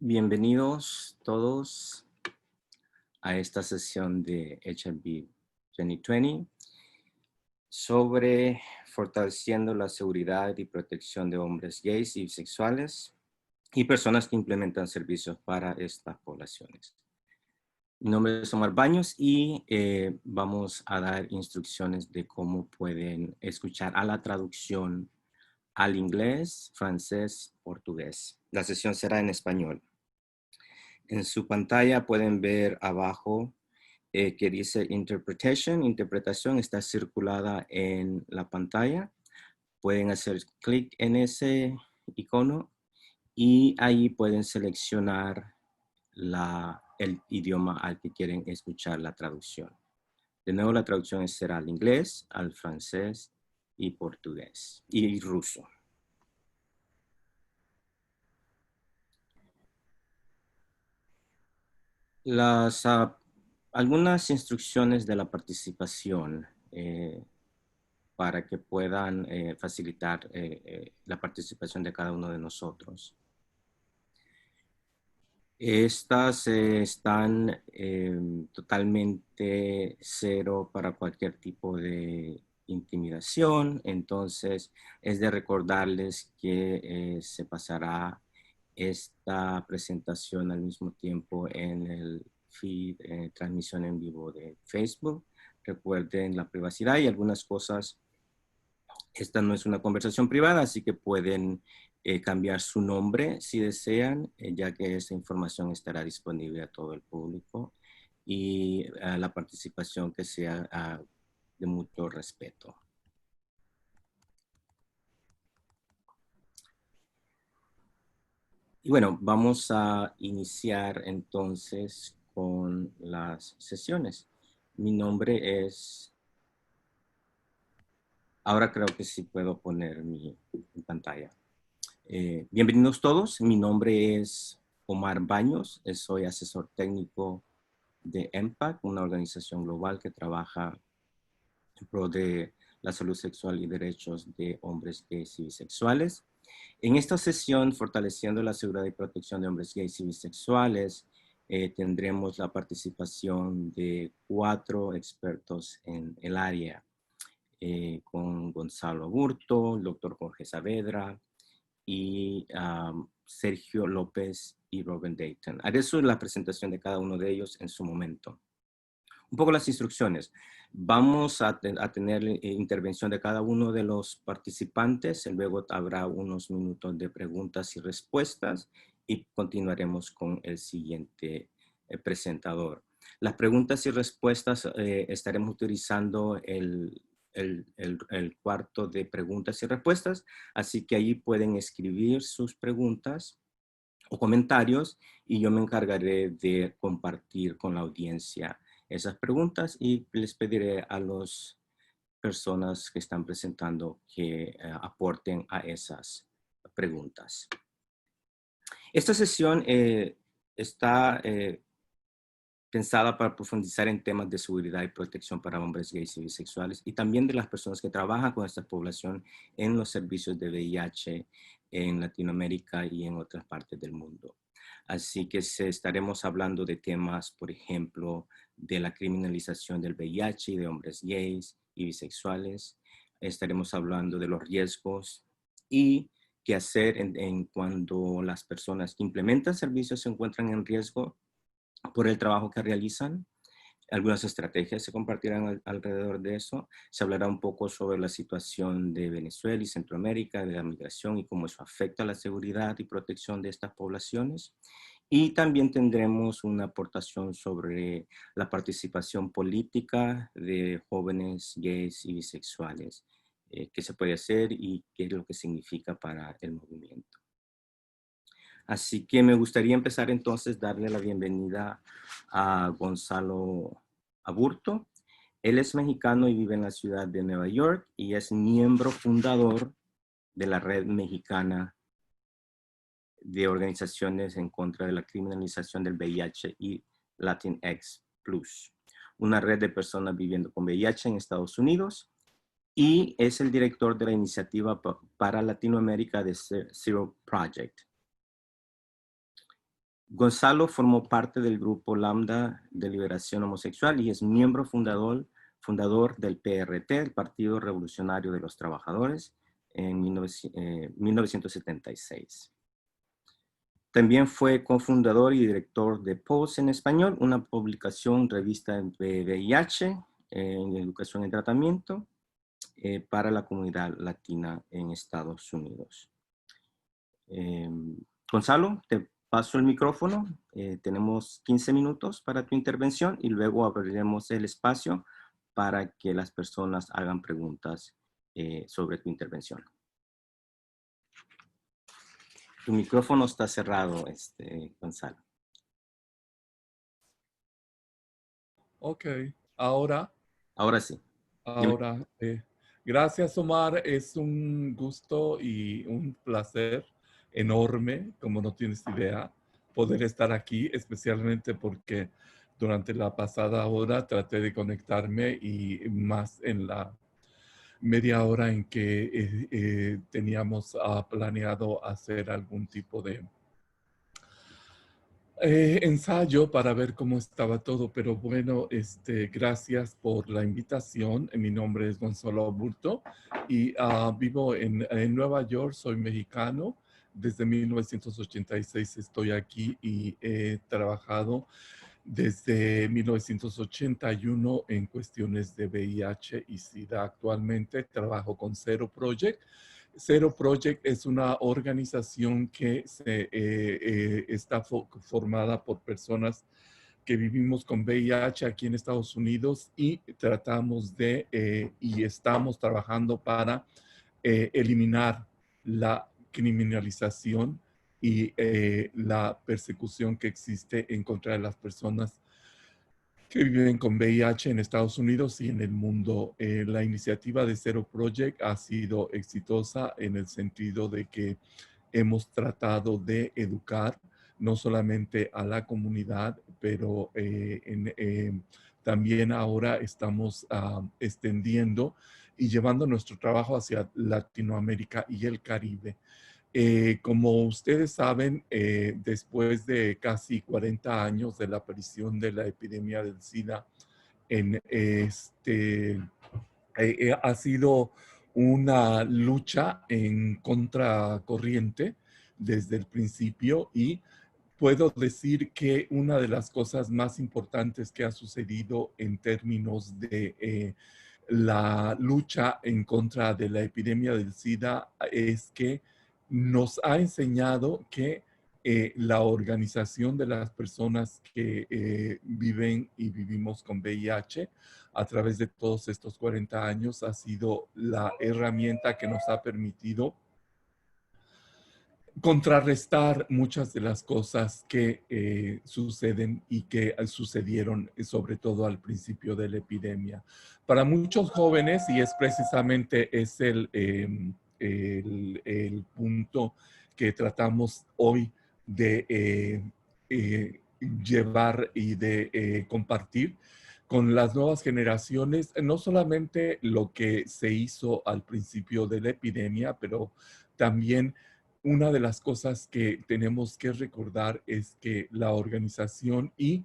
Bienvenidos todos a esta sesión de HIV 2020 sobre fortaleciendo la seguridad y protección de hombres gays y bisexuales y personas que implementan servicios para estas poblaciones. Mi nombre es Omar Baños y vamos a dar instrucciones de cómo pueden escuchar a la traducción al inglés, francés, portugués. La sesión será en español. En su pantalla pueden ver abajo que dice interpretación está circulada en la pantalla. Pueden hacer clic en ese icono y ahí pueden seleccionar el idioma al que quieren escuchar la traducción. De nuevo, la traducción será al inglés, al francés y portugués y ruso. Algunas instrucciones de la participación para que puedan facilitar la participación de cada uno de nosotros. Estas están totalmente cero para cualquier tipo de intimidación, entonces es de recordarles que se pasará esta presentación al mismo tiempo en el feed, transmisión en vivo de Facebook. Recuerden la privacidad y algunas cosas. Esta no es una conversación privada, así que pueden cambiar su nombre si desean, ya que esa información estará disponible a todo el público y la participación que sea de mutuo respeto. Y bueno, vamos a iniciar entonces con las sesiones. Mi nombre es... Ahora creo que sí puedo poner mi pantalla. Bienvenidos todos, mi nombre es Omar Baños, soy asesor técnico de EMPAC, una organización global que trabaja en pro de la salud sexual y derechos de hombres gays y bisexuales. En esta sesión, fortaleciendo la seguridad y protección de hombres gays y bisexuales, tendremos la participación de 4 expertos en el área, con Gonzalo Aburto, el doctor Jorge Saavedra, y Sergio López y Robin Dayton. Haré la presentación de cada uno de ellos en su momento. Un poco las instrucciones. Vamos a tener intervención de cada uno de los participantes, luego habrá unos minutos de preguntas y respuestas y continuaremos con el siguiente presentador. Las preguntas y respuestas estaremos utilizando el cuarto de preguntas y respuestas, así que allí pueden escribir sus preguntas o comentarios y yo me encargaré de compartir con la audiencia esas preguntas y les pediré a las personas que están presentando que aporten a esas preguntas. Esta sesión está pensada para profundizar en temas de seguridad y protección para hombres gays y bisexuales y también de las personas que trabajan con esta población en los servicios de VIH en Latinoamérica y en otras partes del mundo. Así que estaremos hablando de temas, por ejemplo, de la criminalización del VIH y de hombres gays y bisexuales. Estaremos hablando de los riesgos y qué hacer en cuando las personas que implementan servicios se encuentran en riesgo por el trabajo que realizan. Algunas estrategias se compartirán alrededor de eso. Se hablará un poco sobre la situación de Venezuela y Centroamérica, de la migración y cómo eso afecta la seguridad y protección de estas poblaciones. Y también tendremos una aportación sobre la participación política de jóvenes gays y bisexuales, qué se puede hacer y qué es lo que significa para el movimiento. Así que me gustaría empezar entonces darle la bienvenida a Gonzalo Aburto. Él es mexicano y vive en la ciudad de Nueva York y es miembro fundador de la Red Mexicana de Organizaciones en contra de la Criminalización del VIH y Latinx Plus, una red de personas viviendo con VIH en Estados Unidos, y es el director de la iniciativa para Latinoamérica de Zero Project. Gonzalo formó parte del grupo Lambda de Liberación Homosexual y es miembro fundador del PRT, el Partido Revolucionario de los Trabajadores, en 1976. También fue cofundador y director de POS en Español, una publicación, revista de VIH en educación y tratamiento para la comunidad latina en Estados Unidos. Gonzalo, te paso el micrófono. Tenemos 15 minutos para tu intervención y luego abriremos el espacio para que las personas hagan preguntas sobre tu intervención. Tu micrófono está cerrado, Gonzalo. Ok, ahora Sí. Gracias, Omar. Es un gusto y un placer enorme, como no tienes idea, poder estar aquí, especialmente porque durante la pasada hora traté de conectarme y más en la media hora en que teníamos planeado hacer algún tipo de ensayo para ver cómo estaba todo, pero bueno, gracias por la invitación. Mi nombre es Gonzalo Aburto y vivo en Nueva York, soy mexicano. Desde 1986 estoy aquí y he trabajado desde 1981 en cuestiones de VIH y SIDA. Actualmente trabajo con Zero Project. Zero Project es una organización que está formada por personas que vivimos con VIH aquí en Estados Unidos y tratamos y estamos trabajando para eliminar la criminalización y la persecución que existe en contra de las personas que viven con VIH en Estados Unidos y en el mundo. La iniciativa de Zero Project ha sido exitosa en el sentido de que hemos tratado de educar no solamente a la comunidad, pero también ahora estamos extendiendo y llevando nuestro trabajo hacia Latinoamérica y el Caribe. Como ustedes saben, después de casi 40 años de la aparición de la epidemia del SIDA, ha sido una lucha en contracorriente desde el principio y puedo decir que una de las cosas más importantes que ha sucedido en términos de la lucha en contra de la epidemia del SIDA es que nos ha enseñado que la organización de las personas que viven y vivimos con VIH a través de todos estos 40 años ha sido la herramienta que nos ha permitido contrarrestar muchas de las cosas que suceden y que sucedieron sobre todo al principio de la epidemia. Para muchos jóvenes, y es precisamente el punto que tratamos hoy de llevar y de compartir con las nuevas generaciones, no solamente lo que se hizo al principio de la epidemia, pero también una de las cosas que tenemos que recordar es que la organización y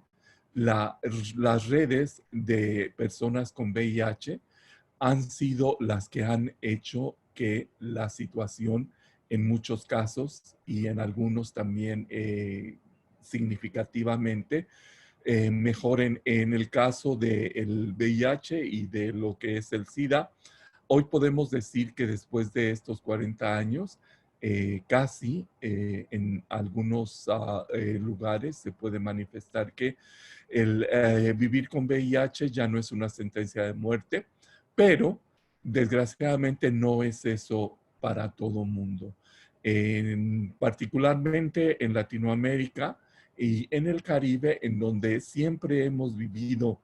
las redes de personas con VIH han sido las que han hecho que la situación en muchos casos y en algunos también significativamente mejoren. En el caso del VIH y de lo que es el SIDA, hoy podemos decir que después de estos 40 años, casi en algunos lugares se puede manifestar que el vivir con VIH ya no es una sentencia de muerte, pero desgraciadamente no es eso para todo mundo. Particularmente en Latinoamérica y en el Caribe, en donde siempre hemos vivido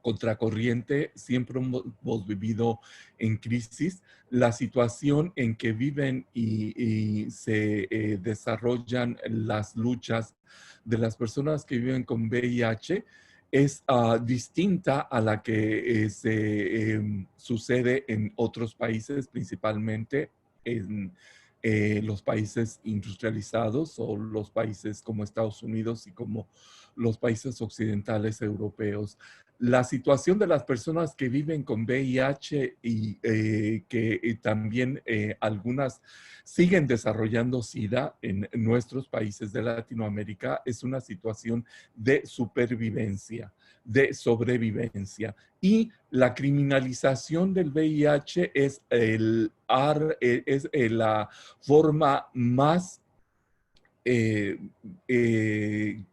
contracorriente, siempre hemos vivido en crisis. La situación en que viven y se desarrollan las luchas de las personas que viven con VIH es distinta a la que sucede en otros países, principalmente los países industrializados o los países como Estados Unidos y como los países occidentales europeos. La situación de las personas que viven con VIH y que también algunas siguen desarrollando SIDA en nuestros países de Latinoamérica es una situación de supervivencia, de sobrevivencia. Y la criminalización del VIH es, la forma más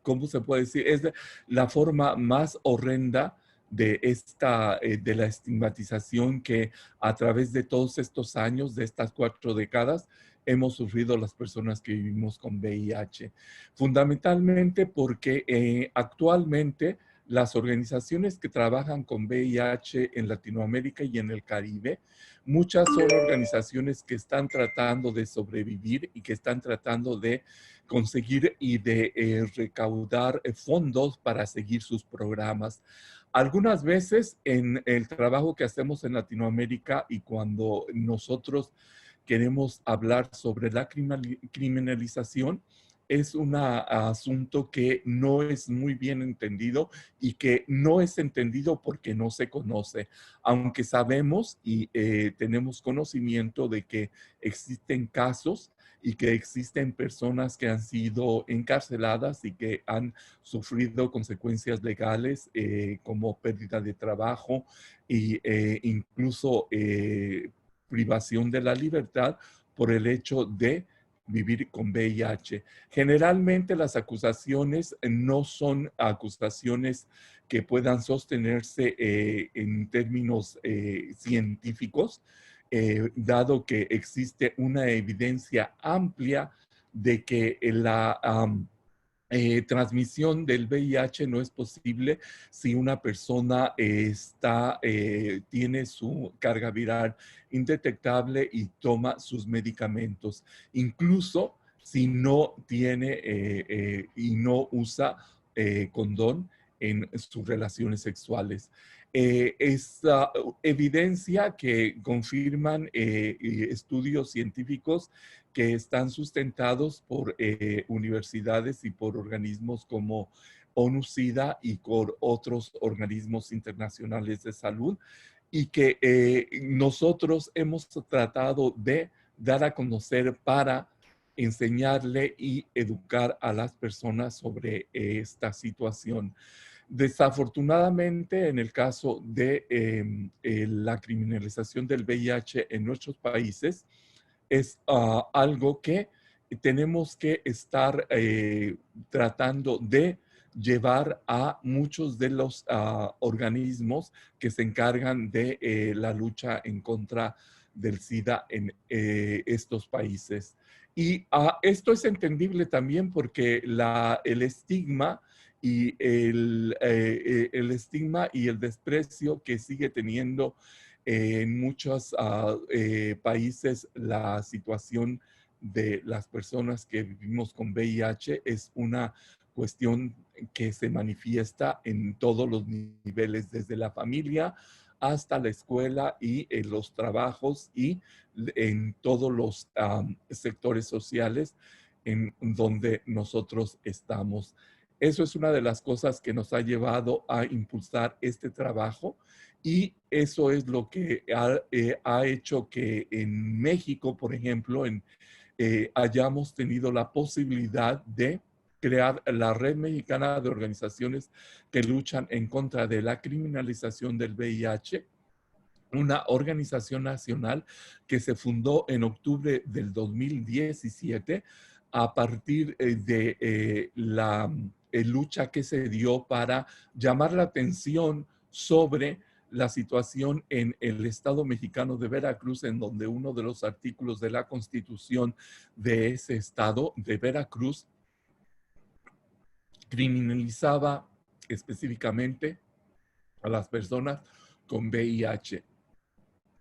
¿cómo se puede decir? Es la forma más horrenda de la estigmatización que a través de todos estos años, de estas 4 décadas, hemos sufrido las personas que vivimos con VIH. Fundamentalmente porque actualmente las organizaciones que trabajan con VIH en Latinoamérica y en el Caribe, muchas son organizaciones que están tratando de sobrevivir y que están tratando de conseguir y de recaudar fondos para seguir sus programas. Algunas veces en el trabajo que hacemos en Latinoamérica y cuando nosotros queremos hablar sobre la criminalización, es un asunto que no es muy bien entendido y que no es entendido porque no se conoce, aunque sabemos y tenemos conocimiento de que existen casos y que existen personas que han sido encarceladas y que han sufrido consecuencias legales como pérdida de trabajo e incluso privación de la libertad por el hecho de vivir con VIH. Generalmente las acusaciones no son acusaciones que puedan sostenerse en términos científicos, dado que existe una evidencia amplia de que la transmisión del VIH no es posible si una persona tiene su carga viral indetectable y toma sus medicamentos. Incluso si no tiene y no usa condón en sus relaciones sexuales. Esa evidencia que confirman estudios científicos que están sustentados por universidades y por organismos como ONU-SIDA y por otros organismos internacionales de salud, y que nosotros hemos tratado de dar a conocer para enseñarle y educar a las personas sobre esta situación. Desafortunadamente, en el caso de la criminalización del VIH en nuestros países, es algo que tenemos que estar tratando de llevar a muchos de los organismos que se encargan de la lucha en contra del SIDA en estos países. Y esto es entendible también porque el estigma y el estigma y el desprecio que sigue teniendo en muchos países la situación de las personas que vivimos con VIH es una cuestión que se manifiesta en todos los niveles, desde la familia hasta la escuela y en los trabajos y en todos los sectores sociales en donde nosotros estamos. Eso es una de las cosas que nos ha llevado a impulsar este trabajo y eso es lo que ha hecho que en México, por ejemplo, hayamos tenido la posibilidad de crear la Red Mexicana de Organizaciones que luchan en contra de la criminalización del VIH, una organización nacional que se fundó en octubre del 2017 a partir de la lucha que se dio para llamar la atención sobre la situación en el estado mexicano de Veracruz, en donde uno de los artículos de la constitución de ese estado de Veracruz criminalizaba específicamente a las personas con VIH.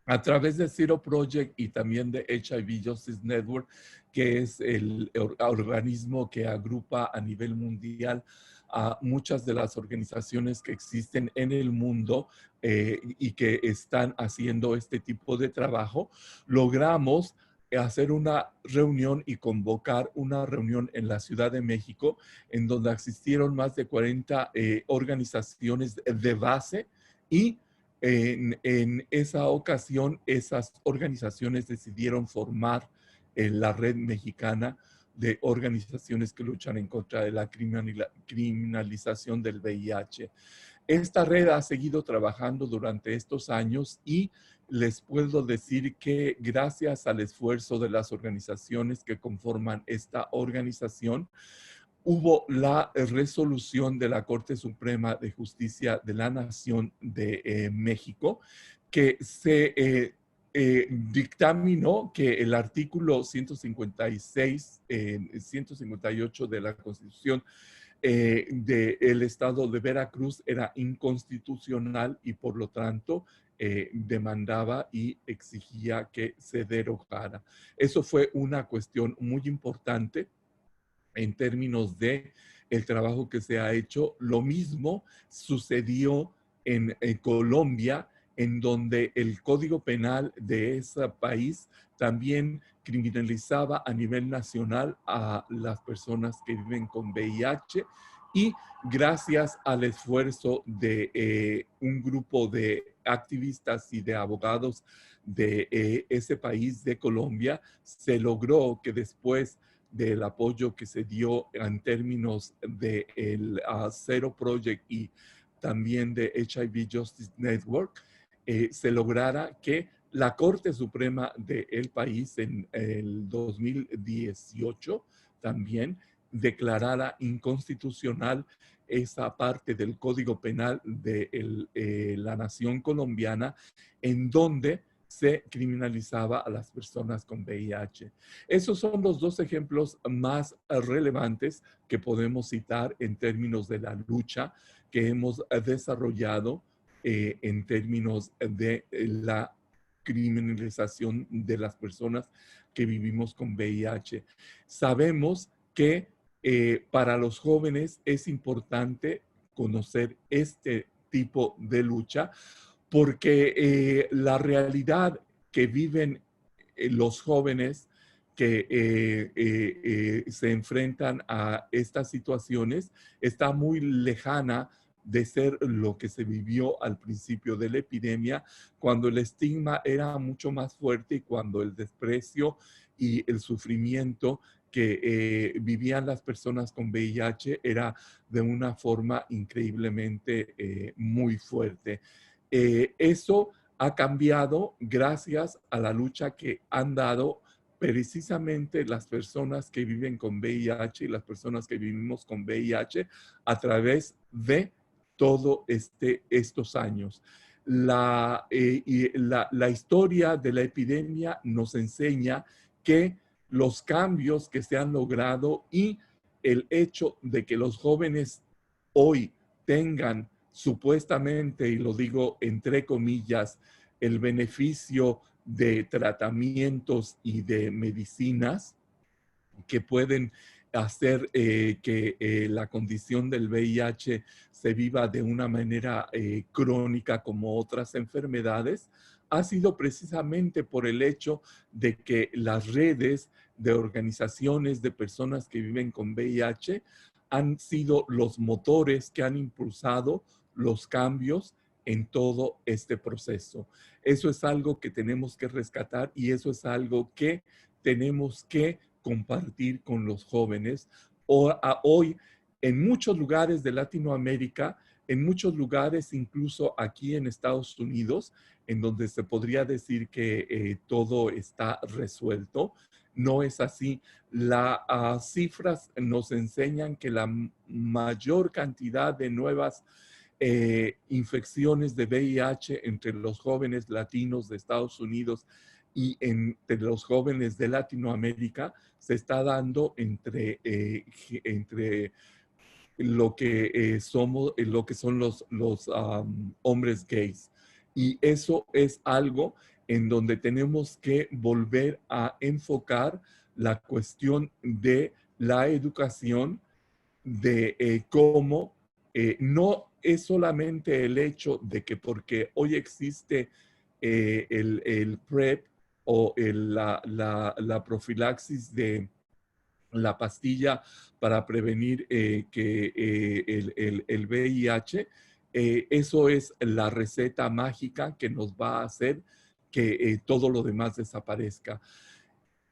A través de Zero Project y también de HIV Justice Network, que es el organismo que agrupa a nivel mundial a muchas de las organizaciones que existen en el mundo y que están haciendo este tipo de trabajo, logramos hacer una reunión y convocar una reunión en la Ciudad de México, en donde asistieron más de 40 organizaciones de base, y en esa ocasión esas organizaciones decidieron formar la Red Mexicana de Organizaciones que luchan en contra de la criminalización del VIH. Esta red ha seguido trabajando durante estos años y les puedo decir que gracias al esfuerzo de las organizaciones que conforman esta organización, hubo la resolución de la Corte Suprema de Justicia de la Nación de México, que se dictaminó que el artículo 156, 158 de la Constitución del estado de Veracruz era inconstitucional y por lo tanto demandaba y exigía que se derogara. Eso fue una cuestión muy importante en términos de el trabajo que se ha hecho. Lo mismo sucedió en Colombia, en donde el Código Penal de ese país también criminalizaba a nivel nacional a las personas que viven con VIH, y gracias al esfuerzo de un grupo de activistas y de abogados de ese país de Colombia, se logró que después del apoyo que se dio en términos del Zero Project y también de HIV Justice Network, se lograra que la Corte Suprema del país en el 2018 también declarara inconstitucional esa parte del Código Penal de la nación colombiana en donde se criminalizaba a las personas con VIH. Esos son los dos ejemplos más relevantes que podemos citar en términos de la lucha que hemos desarrollado en términos de la criminalización de las personas que vivimos con VIH. Sabemos que para los jóvenes es importante conocer este tipo de lucha, porque la realidad que viven los jóvenes que se enfrentan a estas situaciones está muy lejana de ser lo que se vivió al principio de la epidemia, cuando el estigma era mucho más fuerte y cuando el desprecio y el sufrimiento que vivían las personas con VIH era de una forma increíblemente muy fuerte. Eso ha cambiado gracias a la lucha que han dado precisamente las personas que viven con VIH y las personas que vivimos con VIH a través de todos estos años. La historia de la epidemia nos enseña que los cambios que se han logrado y el hecho de que los jóvenes hoy tengan supuestamente, y lo digo entre comillas, el beneficio de tratamientos y de medicinas que pueden hacer que la condición del VIH se viva de una manera crónica como otras enfermedades, ha sido precisamente por el hecho de que las redes de organizaciones de personas que viven con VIH han sido los motores que han impulsado los cambios en todo este proceso. Eso es algo que tenemos que rescatar y eso es algo que tenemos que compartir con los jóvenes. Hoy, en muchos lugares de Latinoamérica, en muchos lugares, incluso aquí en Estados Unidos, en donde se podría decir que todo está resuelto, no es así. Las cifras nos enseñan que la mayor cantidad de nuevas infecciones de VIH entre los jóvenes latinos de Estados Unidos y entre los jóvenes de Latinoamérica se está dando entre lo que somos, lo que son los hombres gays. Y eso es algo en donde tenemos que volver a enfocar la cuestión de la educación, de cómo no es solamente el hecho de que porque hoy existe el PrEP o la profilaxis de la pastilla para prevenir el VIH, eso es la receta mágica que nos va a hacer que todo lo demás desaparezca.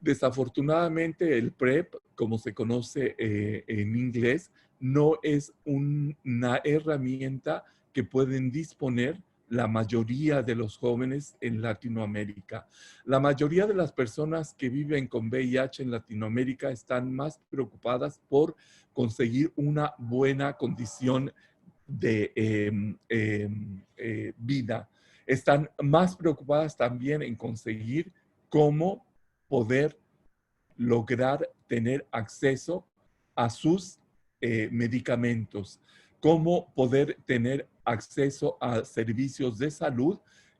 Desafortunadamente, el PrEP, como se conoce en inglés, no es una herramienta que pueden disponer la mayoría de los jóvenes en Latinoamérica. La mayoría de las personas que viven con VIH en Latinoamérica están más preocupadas por conseguir una buena condición de vida. Están más preocupadas también en conseguir cómo poder lograr tener acceso a sus medicamentos, cómo poder tener acceso a servicios de salud.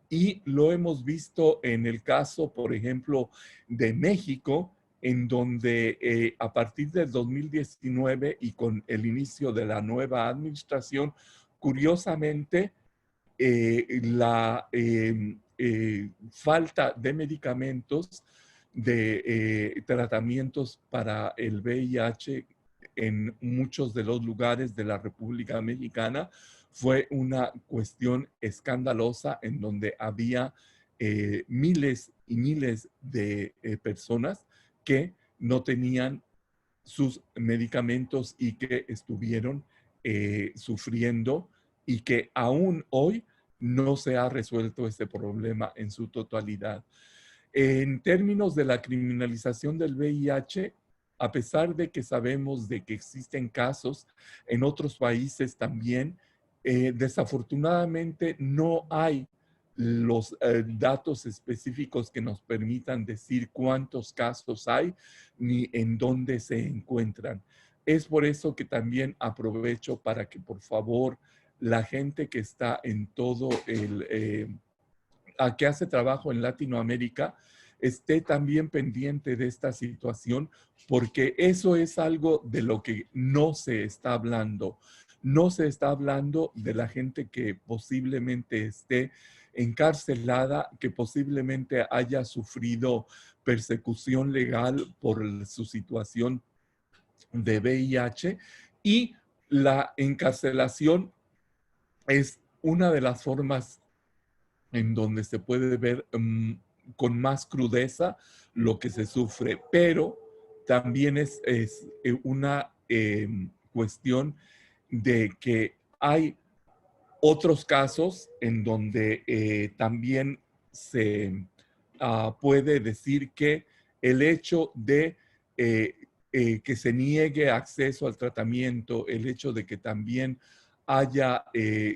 Y lo hemos visto en el caso, por ejemplo, de México, en donde a partir del 2019 y con el inicio de la nueva administración, curiosamente, la falta de medicamentos, de tratamientos para el VIH en muchos de los lugares de la República Mexicana fue una cuestión escandalosa en donde había miles y miles de personas que no tenían sus medicamentos y que estuvieron sufriendo y que aún hoy no se ha resuelto este problema en su totalidad. En términos de la criminalización del VIH, a pesar de que sabemos de que existen casos en otros países también, desafortunadamente no hay los datos específicos que nos permitan decir cuántos casos hay ni en dónde se encuentran. Es por eso que también aprovecho para que por favor la gente que está en todo que hace trabajo en Latinoamérica esté también pendiente de esta situación, porque eso es algo de lo que no se está hablando. No se está hablando de la gente que posiblemente esté encarcelada, que posiblemente haya sufrido persecución legal por su situación de VIH, y la encarcelación es una de las formas en donde se puede ver con más crudeza lo que se sufre, pero también es una cuestión de que hay otros casos en donde también se puede decir que el hecho de que se niegue acceso al tratamiento, el hecho de que también haya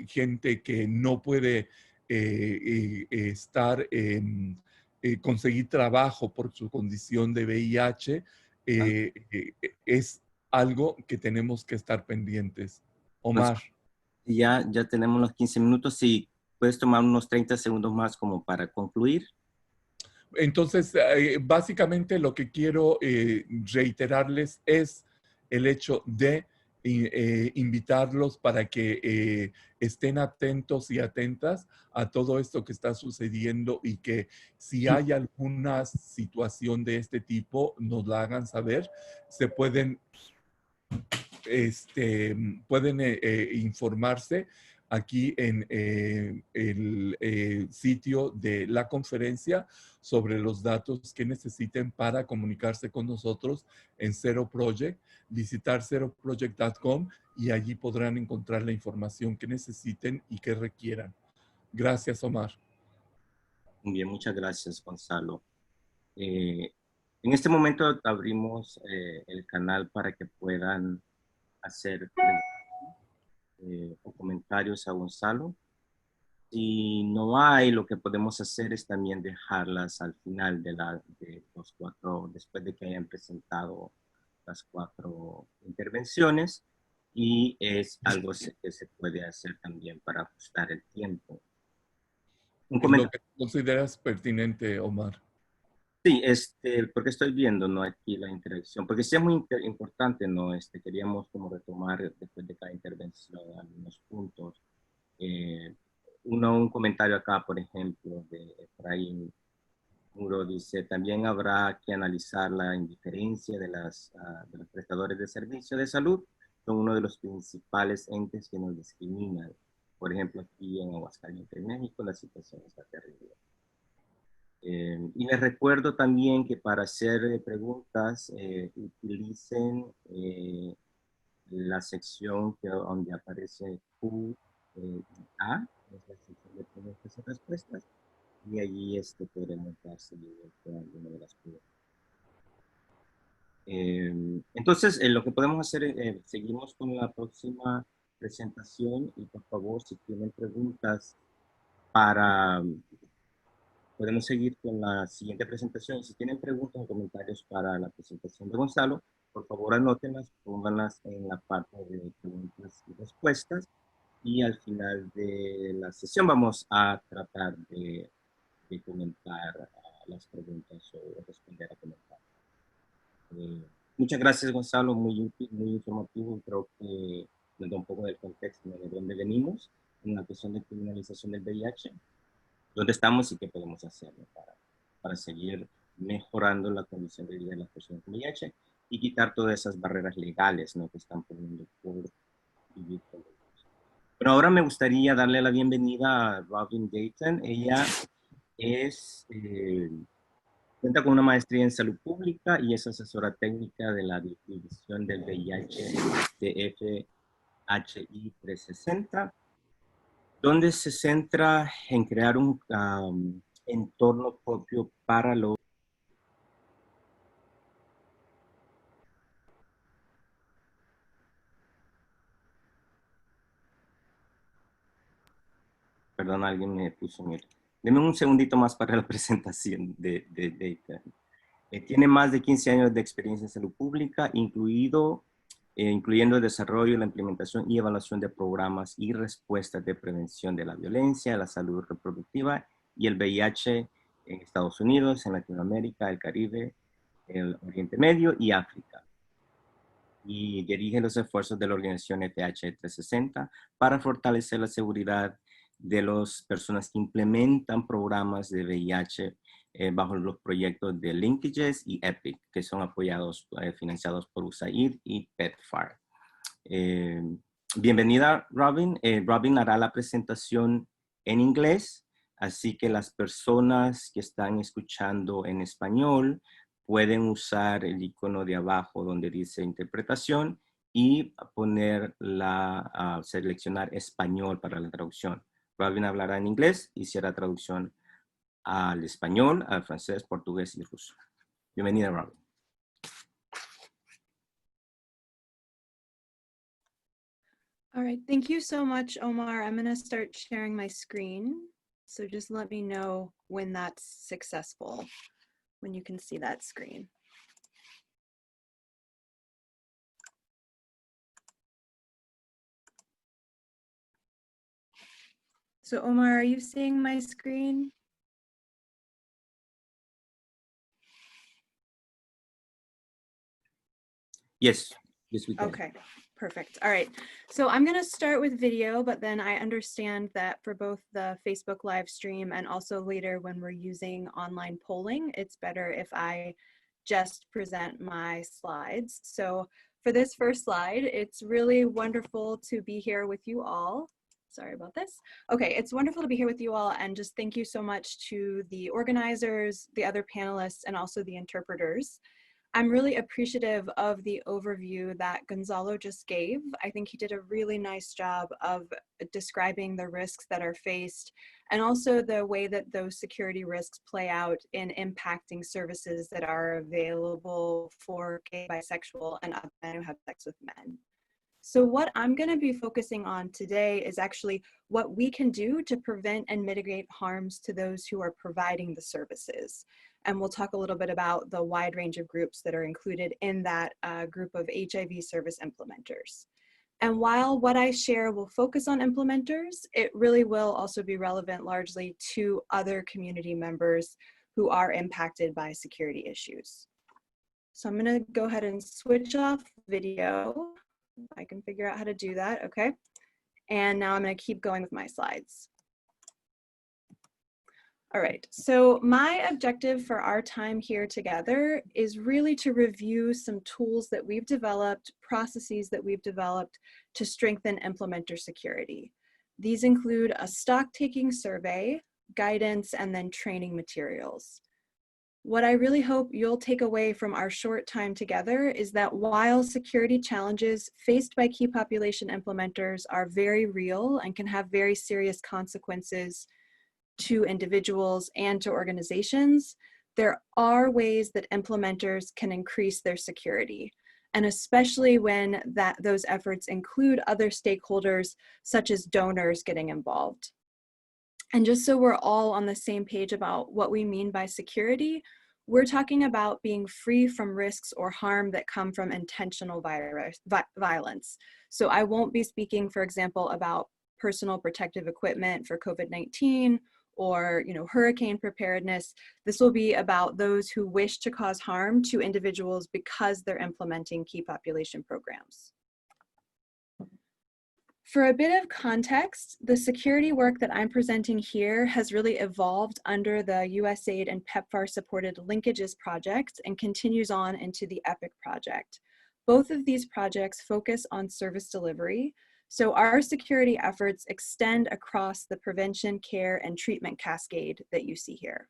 gente que no puede conseguir trabajo por su condición de VIH, es algo que tenemos que estar pendientes. Pues Omar. ya tenemos los 15 minutos. Si puedes tomar unos 30 segundos más como para concluir. Entonces, básicamente lo que quiero reiterarles es el hecho de invitarlos para que estén atentos y atentas a todo esto que está sucediendo, y que si hay alguna situación de este tipo, nos la hagan saber. Se pueden informarse aquí en el sitio de la conferencia sobre los datos que necesiten para comunicarse con nosotros en Zero Project, visitar zeroproject.com, y allí podrán encontrar la información que necesiten y que requieran. Gracias, Omar. Bien, muchas gracias, Gonzalo. En este momento abrimos el canal para que puedan hacer o comentarios a Gonzalo. Si no hay, lo que podemos hacer es también dejarlas al final de los cuatro, después de que hayan presentado las cuatro intervenciones, y es algo que se puede hacer también para ajustar el tiempo. Un Lo comentario. que consideras pertinente, Omar. Sí, porque estoy viendo, ¿no? Aquí la interacción, porque sí es muy importante, ¿no? Queríamos como retomar después de cada intervención algunos puntos. Eh, un comentario acá, por ejemplo, de Efraín Muro dice, también habrá que analizar la indiferencia de los prestadores de servicio de salud. Son uno de los principales entes que nos discriminan. Por ejemplo, aquí en Aguascalientes, México, la situación está terrible. Y les recuerdo también que para hacer preguntas utilicen la sección donde aparece Q&A, es la sección de preguntas y respuestas, y allí podremos dar seguimiento a alguna de las preguntas. Entonces, lo que podemos hacer es, seguimos con la próxima presentación y por favor, si tienen preguntas podemos seguir con la siguiente presentación. Si tienen preguntas o comentarios para la presentación de Gonzalo, por favor anótenlas, pónganlas en la parte de preguntas y respuestas y al final de la sesión vamos a tratar de comentar las preguntas o responder a comentarios. Muchas gracias, Gonzalo, muy útil, muy informativo. Creo que nos da un poco del contexto de dónde venimos en la cuestión de criminalización del VIH, dónde estamos y qué podemos hacer para seguir mejorando la condición de vida de las personas con VIH y quitar todas esas barreras legales, ¿no?, que están poniendo por vivir con VIH. Pero ahora me gustaría darle la bienvenida a Robin Dayton. Ella cuenta con una maestría en salud pública y es asesora técnica de la división del VIH de FHI 360, donde se centra en crear un entorno propio para los... Perdón, alguien me puso mute. Deme un segundito más para la presentación de Dayton. Tiene más de 15 años de experiencia en salud pública, incluyendo el desarrollo, la implementación y evaluación de programas y respuestas de prevención de la violencia, la salud reproductiva y el VIH en Estados Unidos, en Latinoamérica, el Caribe, el Oriente Medio y África. Y dirige los esfuerzos de la organización FHI 360 para fortalecer la seguridad de las personas que implementan programas de VIH bajo los proyectos de Linkages y EPIC, que son apoyados, financiados por USAID y PEPFAR. Bienvenida, Robin. Robin hará la presentación en inglés, así que las personas que están escuchando en español pueden usar el icono de abajo donde dice interpretación y seleccionar español para la traducción. Robin hablará en inglés y será traducción al español, al francés, portugués y ruso. Bienvenida, Robin. All right, thank you so much, Omar. I'm going to start sharing my screen. So just let me know when that's successful, when you can see that screen. So Omar, are you seeing my screen? Yes, yes we can. Okay, perfect. All right, so I'm gonna start with video, but then I understand that for both the Facebook live stream and also later when we're using online polling, it's better if I just present my slides. So for this first slide, it's really wonderful to be here with you all. Sorry about this. Okay, it's wonderful to be here with you all, and just thank you so much to the organizers, the other panelists, and also the interpreters. I'm really appreciative of the overview that Gonzalo just gave. I think he did a really nice job of describing the risks that are faced and also the way that those security risks play out in impacting services that are available for gay, bisexual, and other men who have sex with men. So what I'm going to be focusing on today is actually what we can do to prevent and mitigate harms to those who are providing the services. And we'll talk a little bit about the wide range of groups that are included in that group of HIV service implementers. And while what I share will focus on implementers, it really will also be relevant largely to other community members who are impacted by security issues. So I'm going to go ahead and switch off video. I can figure out how to do that, okay? And now I'm going to keep going with my slides. All right, so my objective for our time here together is really to review some tools that we've developed, processes that we've developed to strengthen implementer security. These include a stock-taking survey, guidance, and then training materials. What I really hope you'll take away from our short time together is that while security challenges faced by key population implementers are very real and can have very serious consequences to individuals and to organizations, there are ways that implementers can increase their security. And especially when those efforts include other stakeholders, such as donors getting involved. And just so we're all on the same page about what we mean by security, we're talking about being free from risks or harm that come from intentional violence. So I won't be speaking, for example, about personal protective equipment for COVID-19 or hurricane preparedness. This will be about those who wish to cause harm to individuals because they're implementing key population programs. For a bit of context, the security work that I'm presenting here has really evolved under the USAID and PEPFAR supported Linkages project and continues on into the EPIC project. Both of these projects focus on service delivery, so our security efforts extend across the prevention, care, and treatment cascade that you see here.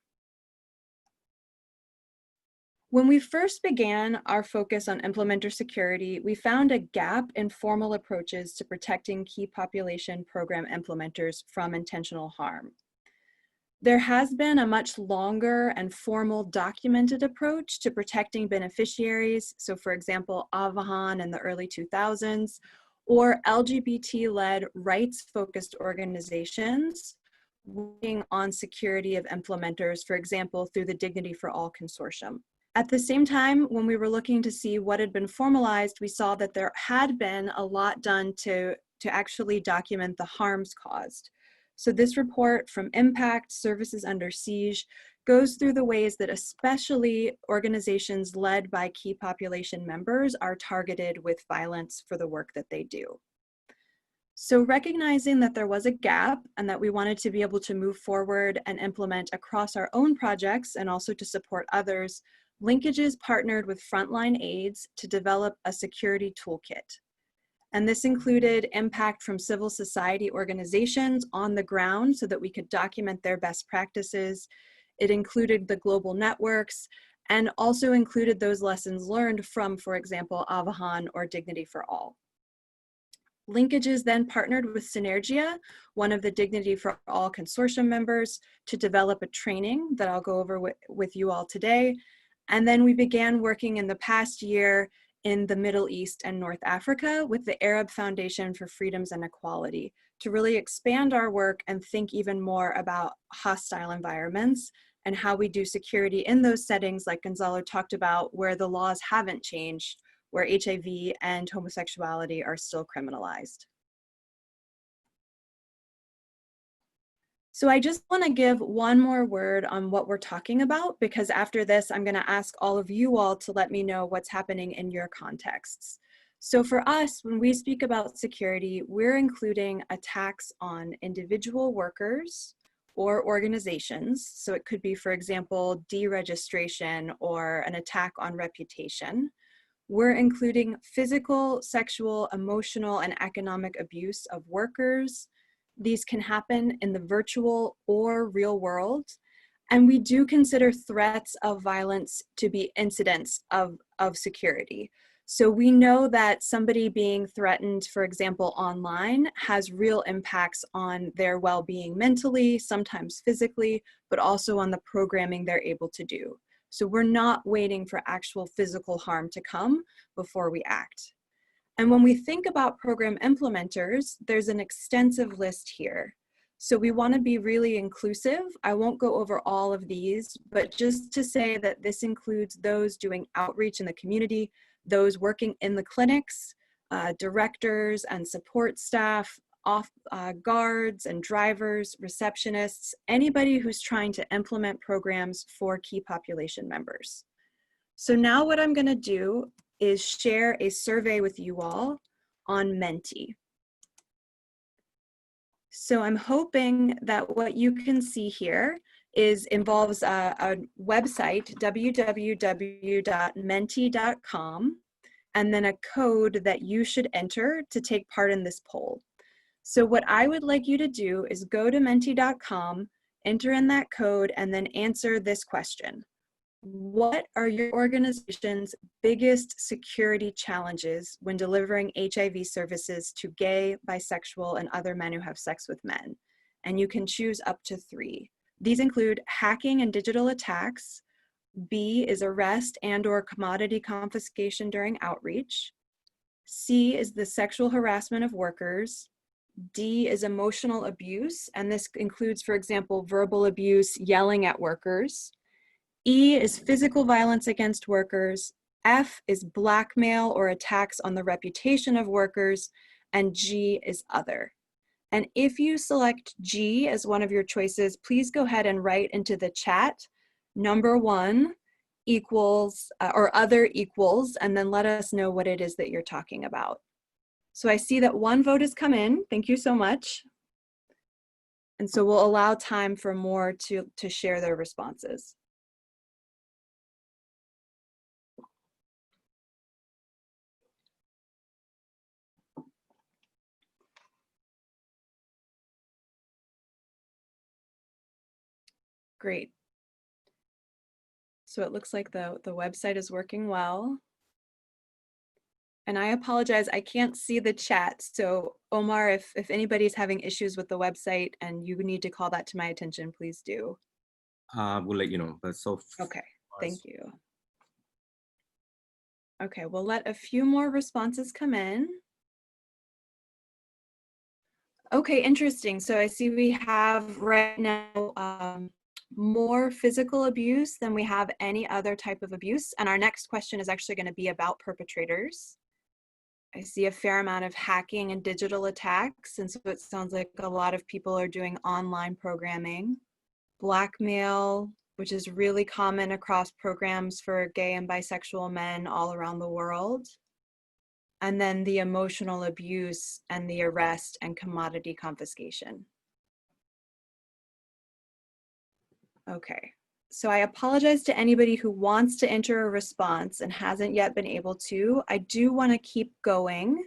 When we first began our focus on implementer security, we found a gap in formal approaches to protecting key population program implementers from intentional harm. There has been a much longer and formal documented approach to protecting beneficiaries. So for example, Avahan in the early 2000s, or LGBT-led rights-focused organizations working on security of implementers, for example, through the Dignity for All Consortium. At the same time, when we were looking to see what had been formalized, we saw that there had been a lot done to actually document the harms caused. So this report from Impact Services Under Siege goes through the ways that especially organizations led by key population members are targeted with violence for the work that they do. So recognizing that there was a gap and that we wanted to be able to move forward and implement across our own projects and also to support others, Linkages partnered with Frontline AIDS to develop a security toolkit. And this included impact from civil society organizations on the ground so that we could document their best practices. It included the global networks and also included those lessons learned from, for example, Avahan or Dignity for All. Linkages then partnered with Synergia, one of the Dignity for All Consortium members, to develop a training that I'll go over with you all today. And then we began working in the past year in the Middle East and North Africa with the Arab Foundation for Freedoms and Equality to really expand our work and think even more about hostile environments and how we do security in those settings like Gonzalo talked about, where the laws haven't changed, where HIV and homosexuality are still criminalized. So I just want to give one more word on what we're talking about, because after this, I'm going to ask all of you all to let me know what's happening in your contexts. So for us, when we speak about security, we're including attacks on individual workers or organizations. So it could be, for example, deregistration or an attack on reputation. We're including physical, sexual, emotional, and economic abuse of workers. These can happen in the virtual or real world. And we do consider threats of violence to be incidents of security. So we know that somebody being threatened, for example, online has real impacts on their well-being mentally, sometimes physically, but also on the programming they're able to do. So we're not waiting for actual physical harm to come before we act. And when we think about program implementers, there's an extensive list here. So we want to be really inclusive. I won't go over all of these, but just to say that this includes those doing outreach in the community, those working in the clinics, directors and support staff, guards and drivers, receptionists, anybody who's trying to implement programs for key population members. So now what I'm going to do is share a survey with you all on Menti. So I'm hoping that what you can see here involves a website, www.menti.com, and then a code that you should enter to take part in this poll. So what I would like you to do is go to menti.com, enter in that code, and then answer this question. What are your organization's biggest security challenges when delivering HIV services to gay, bisexual, and other men who have sex with men? And you can choose up to 3. These include hacking and digital attacks. B is arrest and/or commodity confiscation during outreach. C is the sexual harassment of workers. D is emotional abuse, and this includes, for example, verbal abuse, yelling at workers. E is physical violence against workers. F is blackmail or attacks on the reputation of workers, and G is other. And if you select G as one of your choices, please go ahead and write into the chat, number 1 equals, or other equals, and then let us know what it is that you're talking about. So I see that 1 vote has come in. Thank you so much. And so we'll allow time for more to share their responses. Great. So it looks like the website is working well. And I apologize, I can't see the chat. So Omar, if anybody's having issues with the website and you need to call that to my attention, please do. We'll let you know, but so. Okay, thank you. Okay, we'll let a few more responses come in. Okay, interesting. So I see we have right now more physical abuse than we have any other type of abuse. And our next question is actually going to be about perpetrators. I see a fair amount of hacking and digital attacks, and so it sounds like a lot of people are doing online programming. Blackmail, which is really common across programs for gay and bisexual men all around the world. And then the emotional abuse and the arrest and commodity confiscation. Okay, so I apologize to anybody who wants to enter a response and hasn't yet been able to. I do want to keep going.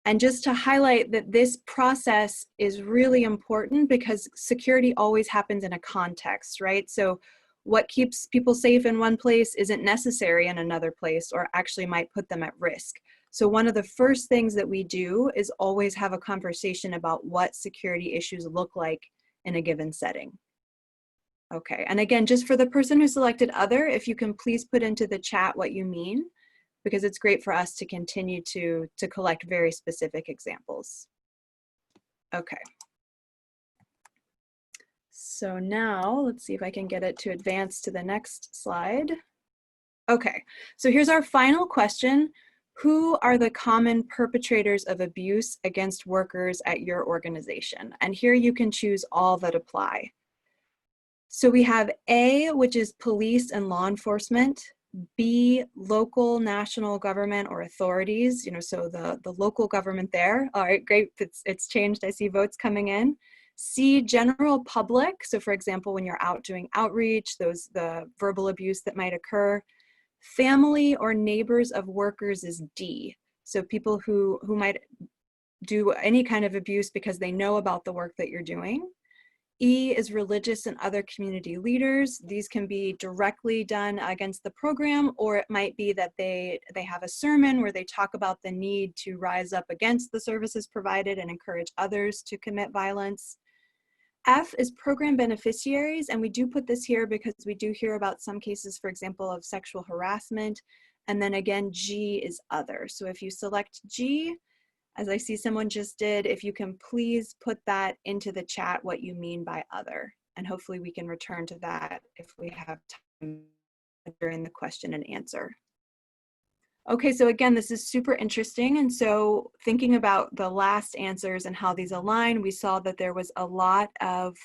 And just to highlight that this process is really important because security always happens in a context, right? So what keeps people safe in one place isn't necessary in another place or actually might put them at risk. So one of the first things that we do is always have a conversation about what security issues look like in a given setting. Okay, and again, just for the person who selected other, if you can please put into the chat what you mean, because it's great for us to continue to collect very specific examples. Okay. So now let's see if I can get it to advance to the next slide. Okay, so here's our final question. Who are the common perpetrators of abuse against workers at your organization? And here you can choose all that apply. So we have A, which is police and law enforcement. B, local, national government or authorities, so the local government there. All right, great, it's changed. I see votes coming in. C, general public. So for example, when you're out doing outreach, the verbal abuse that might occur. Family or neighbors of workers is D. So people who might do any kind of abuse because they know about the work that you're doing. E is religious and other community leaders. These can be directly done against the program, or it might be that they have a sermon where they talk about the need to rise up against the services provided and encourage others to commit violence. F is program beneficiaries, and we do put this here because we do hear about some cases, for example, of sexual harassment. And then again, G is other. So if you select G, as I see someone just did, if you can please put that into the chat, what you mean by other, and hopefully we can return to that if we have time during the question and answer. Okay, so again, this is super interesting. And so thinking about the last answers and how these align, we saw that there was a lot of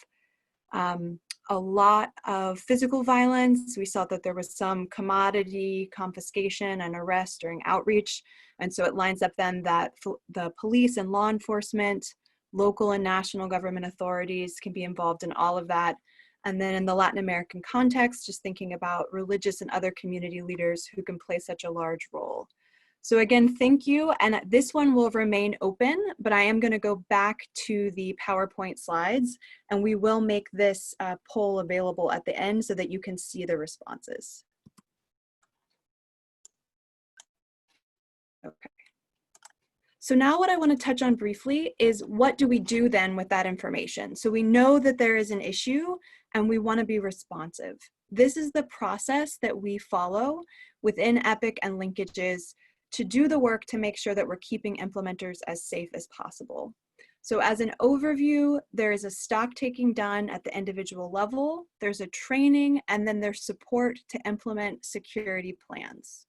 physical violence. We saw that there was some commodity confiscation and arrest during outreach. And so it lines up then that the police and law enforcement, local and national government authorities can be involved in all of that. And then in the Latin American context, just thinking about religious and other community leaders who can play such a large role. So again, thank you. And this one will remain open, but I am going to go back to the PowerPoint slides, and we will make this poll available at the end so that you can see the responses. Okay. So now what I want to touch on briefly is what do we do then with that information? So we know that there is an issue and we want to be responsive. This is the process that we follow within EPIC and linkages to do the work to make sure that we're keeping implementers as safe as possible. So as an overview, there is a stock taking done at the individual level, there's a training, and then there's support to implement security plans.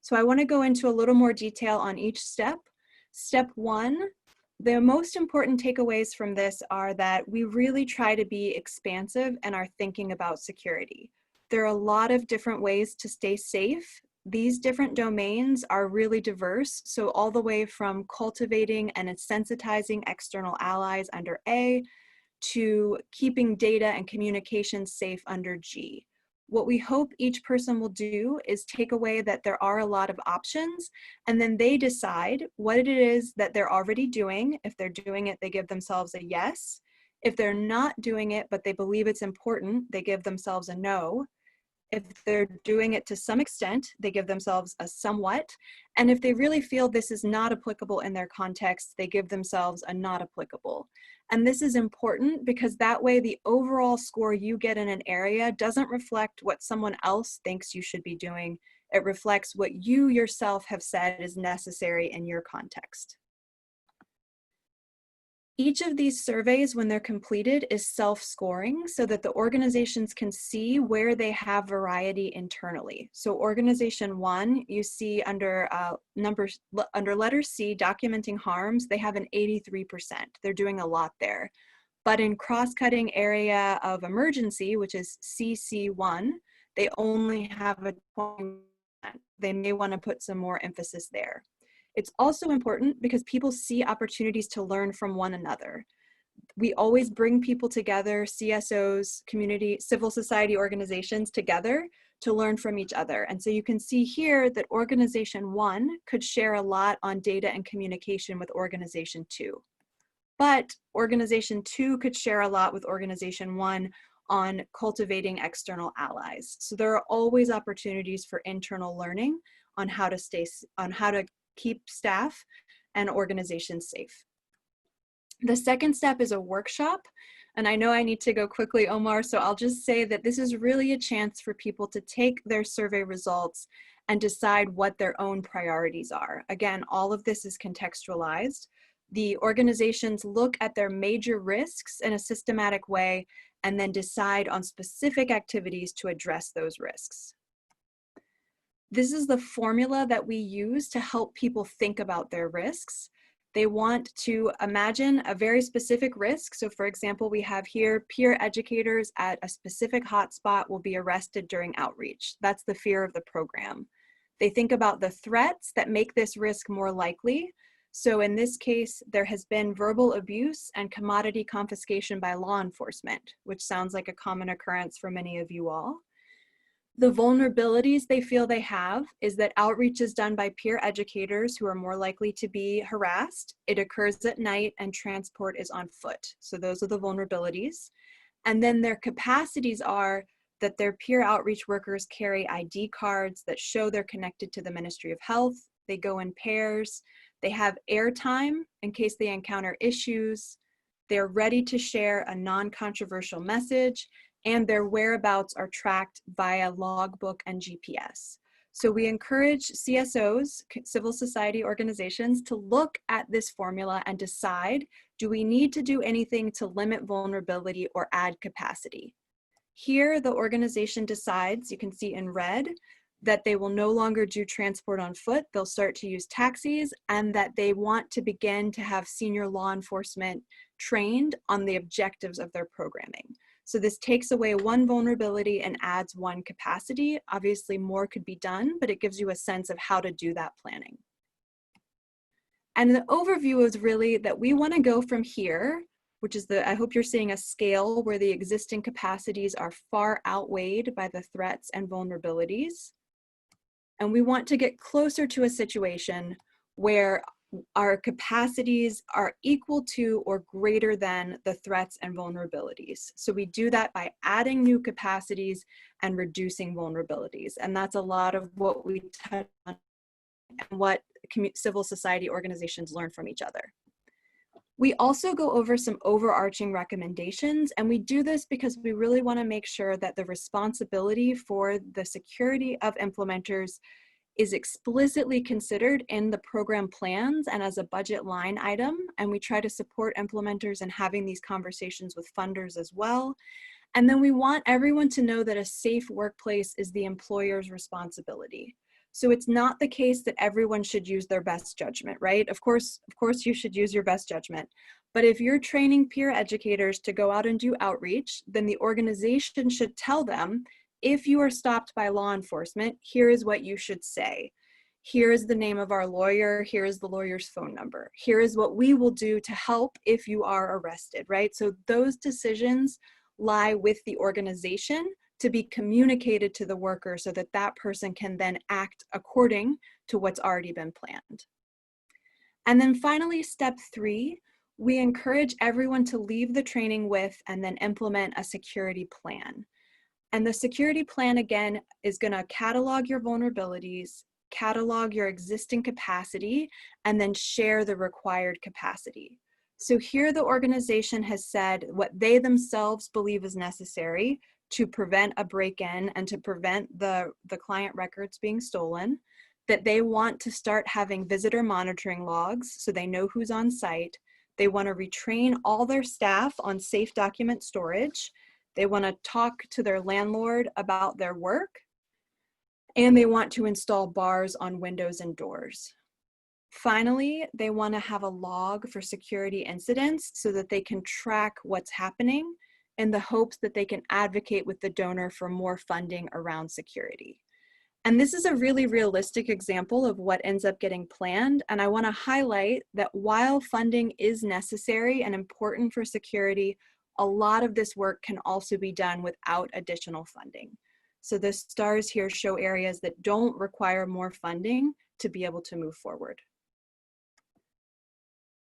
So I want to go into a little more detail on each step. Step 1, the most important takeaways from this are that we really try to be expansive in our thinking about security. There are a lot of different ways to stay safe. These different domains are really diverse, so all the way from cultivating and sensitizing external allies under A to keeping data and communication safe under G. What we hope each person will do is take away that there are a lot of options, and then they decide what it is that they're already doing. If they're doing it, they give themselves a yes. If they're not doing it, but they believe it's important, they give themselves a no. If they're doing it to some extent, they give themselves a somewhat. And if they really feel this is not applicable in their context, they give themselves a not applicable. And this is important because that way the overall score you get in an area doesn't reflect what someone else thinks you should be doing. It reflects what you yourself have said is necessary in your context. Each of these surveys, when they're completed, is self-scoring so that the organizations can see where they have variety internally. So organization 1, you see under letter C, documenting harms, they have an 83%. They're doing a lot there. But in cross-cutting area of emergency, which is CC1, they only have a 20%. They may want to put some more emphasis there. It's also important because people see opportunities to learn from one another. We always bring people together, CSOs, community, civil society organizations together to learn from each other. And so you can see here that organization 1 could share a lot on data and communication with organization 2. But organization 2 could share a lot with organization 1 on cultivating external allies. So there are always opportunities for internal learning on how to keep staff and organizations safe. The second step is a workshop. And I know I need to go quickly, Omar, so I'll just say that this is really a chance for people to take their survey results and decide what their own priorities are. Again, all of this is contextualized. The organizations look at their major risks in a systematic way and then decide on specific activities to address those risks. This is the formula that we use to help people think about their risks. They want to imagine a very specific risk. So for example, we have here peer educators at a specific hotspot will be arrested during outreach. That's the fear of the program. They think about the threats that make this risk more likely. So in this case, there has been verbal abuse and commodity confiscation by law enforcement, which sounds like a common occurrence for many of you all. The vulnerabilities they feel they have is that outreach is done by peer educators who are more likely to be harassed. It occurs at night and transport is on foot. So those are the vulnerabilities. And then their capacities are that their peer outreach workers carry ID cards that show they're connected to the Ministry of Health. They go in pairs. They have airtime in case they encounter issues. They're ready to share a non-controversial message, and their whereabouts are tracked via logbook and GPS. So we encourage CSOs, civil society organizations, to look at this formula and decide, do we need to do anything to limit vulnerability or add capacity? Here, the organization decides, you can see in red, that they will no longer do transport on foot, they'll start to use taxis, and that they want to begin to have senior law enforcement trained on the objectives of their programming. So this takes away one vulnerability and adds one capacity. Obviously more could be done, but it gives you a sense of how to do that planning. And the overview is really that we want to go from here which is I hope you're seeing a scale where the existing capacities are far outweighed by the threats and vulnerabilities. And we want to get closer to a situation where our capacities are equal to or greater than the threats and vulnerabilities. So we do that by adding new capacities and reducing vulnerabilities. And that's a lot of what we touch on and what civil society organizations learn from each other. We also go over some overarching recommendations, and we do this because we really want to make sure that the responsibility for the security of implementers is explicitly considered in the program plans and as a budget line item. And we try to support implementers in having these conversations with funders as well. And then we want everyone to know that a safe workplace is the employer's responsibility. So it's not the case that everyone should use their best judgment, right? Of course you should use your best judgment. But if you're training peer educators to go out and do outreach, then the organization should tell them, if you are stopped by law enforcement, here is what you should say. Here is the name of our lawyer. Here is the lawyer's phone number. Here is what we will do to help if you are arrested, right? So those decisions lie with the organization to be communicated to the worker so that that person can then act according to what's already been planned. And then finally, step 3, we encourage everyone to leave the training with and then implement a security plan. And the security plan, again, is going to catalog your vulnerabilities, catalog your existing capacity, and then share the required capacity. So here the organization has said what they themselves believe is necessary to prevent a break-in and to prevent the client records being stolen, that they want to start having visitor monitoring logs so they know who's on site. They want to retrain all their staff on safe document storage. They want to talk to their landlord about their work, and they want to install bars on windows and doors. Finally, they want to have a log for security incidents so that they can track what's happening in the hopes that they can advocate with the donor for more funding around security. And this is a really realistic example of what ends up getting planned. And I want to highlight that while funding is necessary and important for security, a lot of this work can also be done without additional funding. So the stars here show areas that don't require more funding to be able to move forward.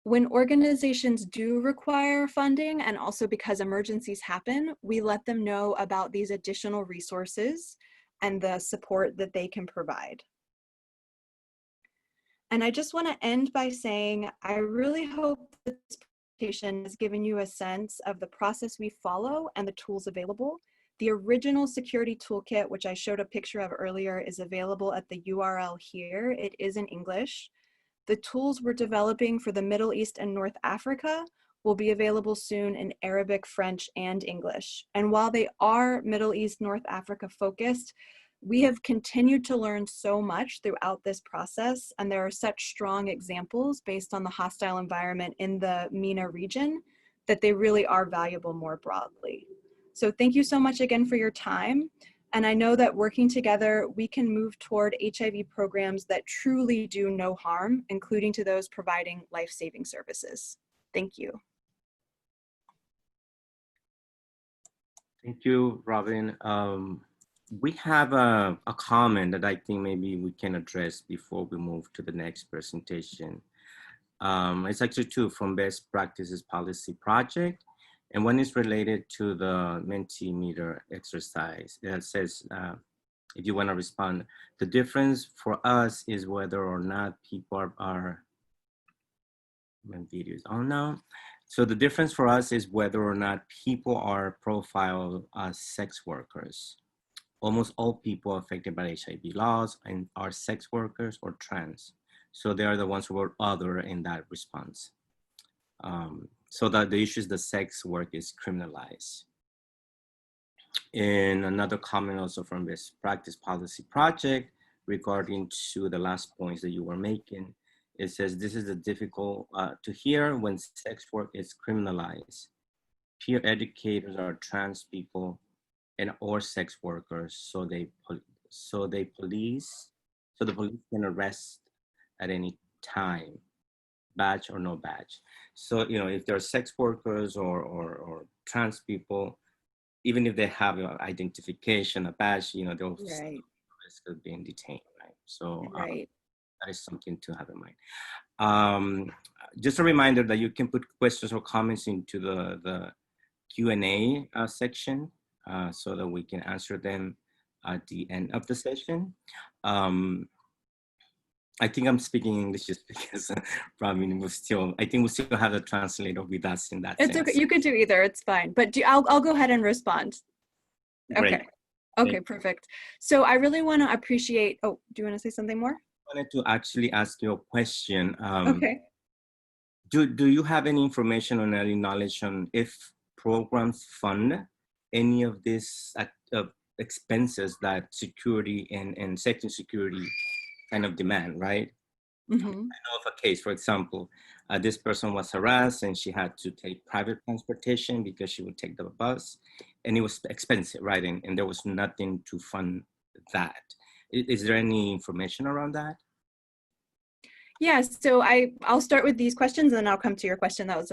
When organizations do require funding, and also because emergencies happen, we let them know about these additional resources and the support that they can provide. And I just want to end by saying, I really hope this presentation has given you a sense of the process we follow and the tools available. The original security toolkit, which I showed a picture of earlier, is available at the URL here. It is in English. The tools we're developing for the Middle East and North Africa will be available soon in Arabic, French, and English. And while they are Middle East, North Africa focused, we have continued to learn so much throughout this process, and there are such strong examples based on the hostile environment in the MENA region that they really are valuable more broadly. So thank you so much again for your time. And I know that working together, we can move toward HIV programs that truly do no harm, including to those providing life-saving services. Thank you. Thank you, Robin. We have a comment that I think maybe we can address before we move to the next presentation. It's actually two from Best Practices Policy Project, and one is related to the Mentimeter exercise. It says, if you want to respond, the difference for us is whether or not people are my videos on now. So the difference for us is whether or not people are profiled as sex workers. Almost all people affected by HIV laws and are sex workers or trans. So they are the ones who are other in that response. So that the issue is the sex work is criminalized. And another comment also from Best Practice Policy Project regarding to the last points that you were making. It says, this is difficult to hear when sex work is criminalized. Peer educators are trans people and or sex workers, so the police can arrest at any time. badge or no badge. So, you know, if they're sex workers or trans people, even if they have an identification, a badge, you know, they'll Right. risk of being detained, right? So Right. that is something to have in mind. Just a reminder that you can put questions or comments into the Q&A section so that we can answer them at the end of the session. I think I'm speaking English just because probably I think we still have the translator with us in that It's sense. okay. You could do either. It's fine. But I'll go ahead and respond. Great. Okay. Okay, perfect. So I really want to appreciate, oh, do you want to say something more? I wanted to actually ask you a question. Okay. Do you have any information or any knowledge on if programs fund any of these expenses that security and safety security kind of demand, right? Mm-hmm. I know of a case, for example, this person was harassed and she had to take private transportation because she would take the bus and it was expensive, right? And there was nothing to fund that. Is there any information around that? Yeah, so I'll start with these questions and then I'll come to your question. That was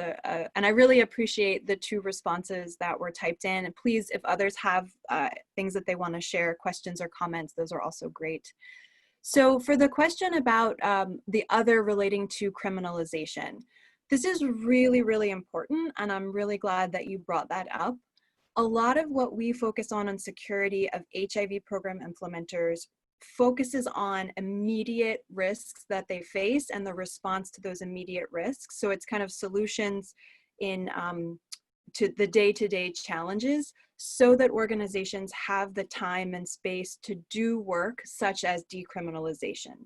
and I really appreciate the 2 responses that were typed in. And please, if others have things that they want to share, questions or comments, those are also great. So for the question about the other relating to criminalization, this is really, really important. And I'm really glad that you brought that up. A lot of what we focus on security of HIV program implementers focuses on immediate risks that they face and the response to those immediate risks. So it's kind of solutions in to the day-to-day challenges so that organizations have the time and space to do work such as decriminalization.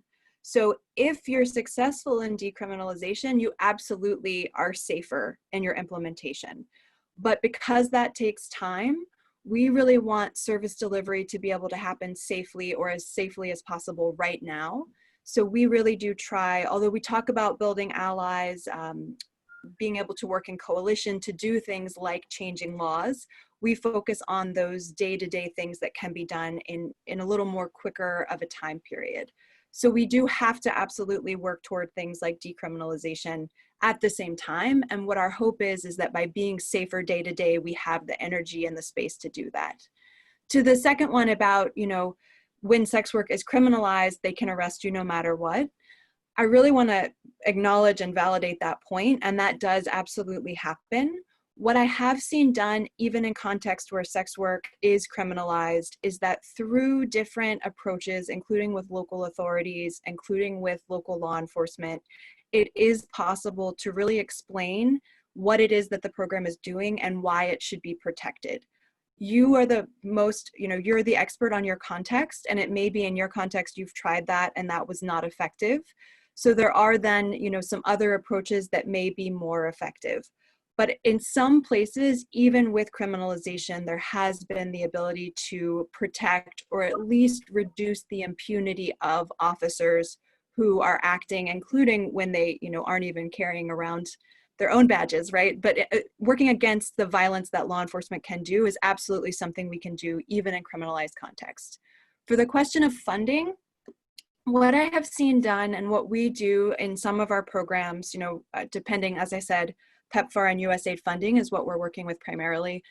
So if you're successful in decriminalization, you absolutely are safer in your implementation. But because that takes time, we really want service delivery to be able to happen safely or as safely as possible right now. So we really do try, although we talk about building allies, being able to work in coalition to do things like changing laws, we focus on those day-to-day things that can be done in a little more quicker of a time period. So we do have to absolutely work toward things like decriminalization at the same time. And what our hope is that by being safer day to day, we have the energy and the space to do that. To the second one about, you know, when sex work is criminalized, they can arrest you no matter what. I really want to acknowledge and validate that point, and that does absolutely happen. What I have seen done, even in context where sex work is criminalized, is that through different approaches, including with local authorities, including with local law enforcement, it is possible to really explain what it is that the program is doing and why it should be protected. You are the most, you know, you're the expert on your context, and it may be in your context you've tried that and that was not effective. So there are then, you know, some other approaches that may be more effective. But in some places, even with criminalization, there has been the ability to protect or at least reduce the impunity of officers who are acting, including when they, you know, aren't even carrying around their own badges, right? But working against the violence that law enforcement can do is absolutely something we can do even in criminalized context. For the question of funding, what I have seen done and what we do in some of our programs, you know, depending, as I said, PEPFAR and USAID funding is what we're working with primarily.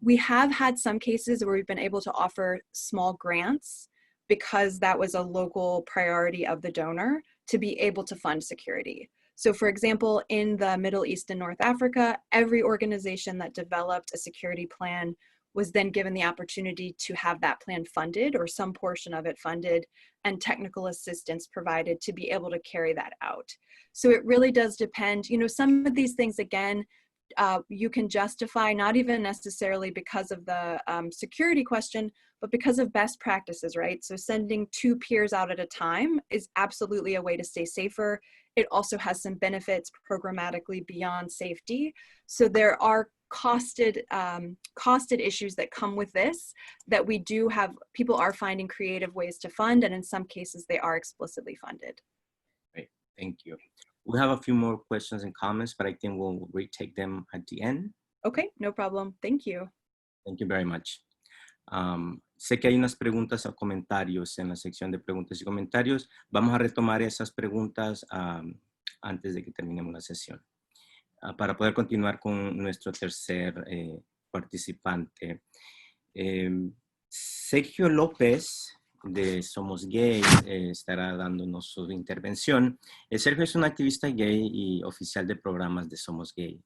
We have had some cases where we've been able to offer small grants because that was a local priority of the donor to be able to fund security. So for example, in the Middle East and North Africa, every organization that developed a security plan was then given the opportunity to have that plan funded or some portion of it funded and technical assistance provided to be able to carry that out. So it really does depend, you know, some of these things, again, you can justify not even necessarily because of the security question, but because of best practices, right? So sending 2 peers out at a time is absolutely a way to stay safer. It also has some benefits programmatically beyond safety. So there are costed issues that come with this that we do have, people are finding creative ways to fund, and in some cases they are explicitly funded. Great, thank you. We have a few more questions and comments, but I think we'll retake them at the end. Okay, no problem. Thank you. Thank you very much. Sé que hay unas preguntas o comentarios en la sección de preguntas y comentarios. Vamos a retomar esas preguntas antes de que terminemos la sesión. Para poder continuar con nuestro tercer participante. Sergio López de Somos Gay estará dándonos su intervención. Sergio es un activista gay y oficial de programas de Somos Gay,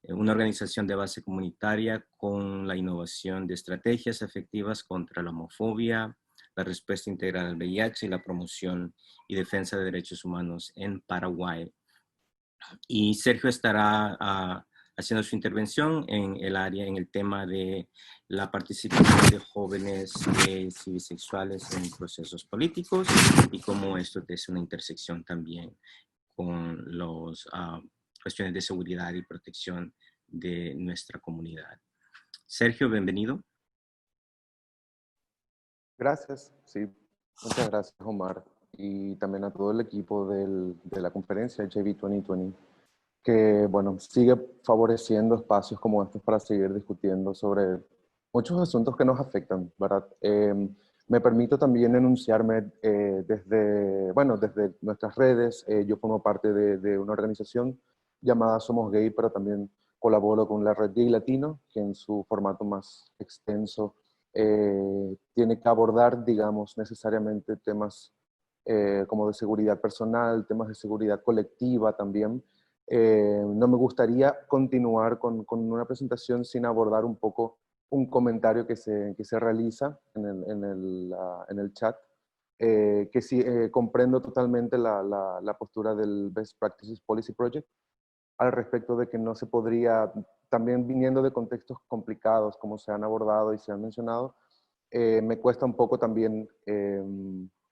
una organización de base comunitaria con la innovación de estrategias efectivas contra la homofobia, la respuesta integral al VIH y la promoción y defensa de derechos humanos en Paraguay. Y Sergio estará haciendo su intervención en el tema de la participación de jóvenes gays y bisexuales en procesos políticos y cómo esto es una intersección también con las cuestiones de seguridad y protección de nuestra comunidad. Sergio, bienvenido. Gracias, sí, muchas gracias, Omar, y también a todo el equipo de la conferencia JV 2020, que, bueno, sigue favoreciendo espacios como estos para seguir discutiendo sobre muchos asuntos que nos afectan, ¿verdad? Me permito también enunciarme desde nuestras redes. Yo formo parte de una organización llamada Somos Gay, pero también colaboro con la Red Gay Latino, que en su formato más extenso tiene que abordar, digamos, necesariamente temas como de seguridad personal, temas de seguridad colectiva también. No me gustaría continuar con una presentación sin abordar un poco un comentario que se realiza en el chat, que sí comprendo totalmente la postura del Best Practices Policy Project al respecto de que no se podría, también viniendo de contextos complicados como se han abordado y se han mencionado, me cuesta un poco también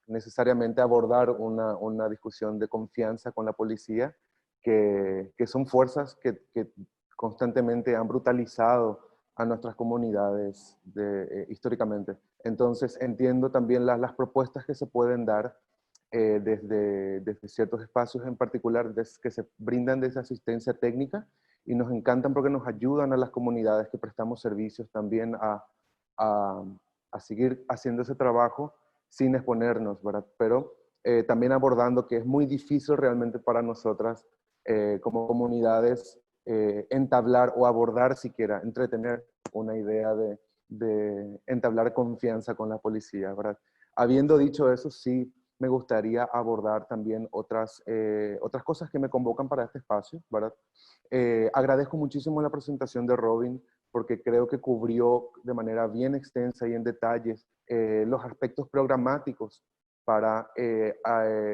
necesariamente abordar una discusión de confianza con la policía, que son fuerzas que constantemente han brutalizado a nuestras comunidades históricamente. Entonces entiendo también las propuestas que se pueden dar desde ciertos espacios en particular que se brindan de esa asistencia técnica y nos encantan porque nos ayudan a las comunidades que prestamos servicios también a seguir haciendo ese trabajo sin exponernos, ¿verdad? Pero también abordando que es muy difícil realmente para nosotras como comunidades entablar o abordar siquiera, entretener una idea de entablar confianza con la policía, ¿verdad? Habiendo dicho eso, sí me gustaría abordar también otras cosas que me convocan para este espacio, ¿verdad? Agradezco muchísimo la presentación de Robin, porque creo que cubrió de manera bien extensa y en detalles los aspectos programáticos para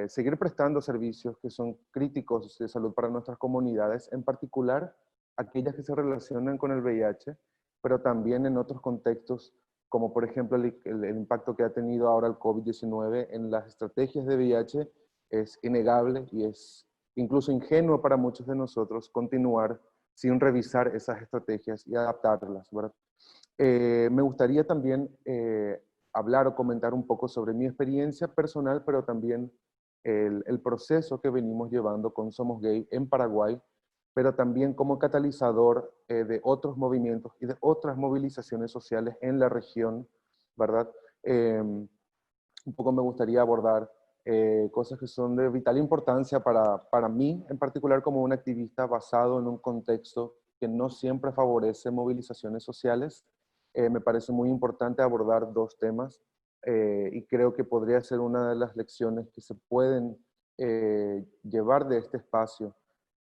seguir prestando servicios que son críticos de salud para nuestras comunidades, en particular aquellas que se relacionan con el VIH, pero también en otros contextos, como por ejemplo el impacto que ha tenido ahora el COVID-19 en las estrategias de VIH. Es innegable y es incluso ingenuo para muchos de nosotros continuar sin revisar esas estrategias y adaptarlas, ¿verdad? Me gustaría también hablar o comentar un poco sobre mi experiencia personal, pero también el proceso que venimos llevando con Somos Gay en Paraguay, pero también como catalizador de otros movimientos y de otras movilizaciones sociales en la región, ¿verdad? Un poco me gustaría abordar cosas que son de vital importancia para mí, en particular como un activista basado en un contexto que no siempre favorece movilizaciones sociales. Me parece muy importante abordar dos temas y creo que podría ser una de las lecciones que se pueden llevar de este espacio.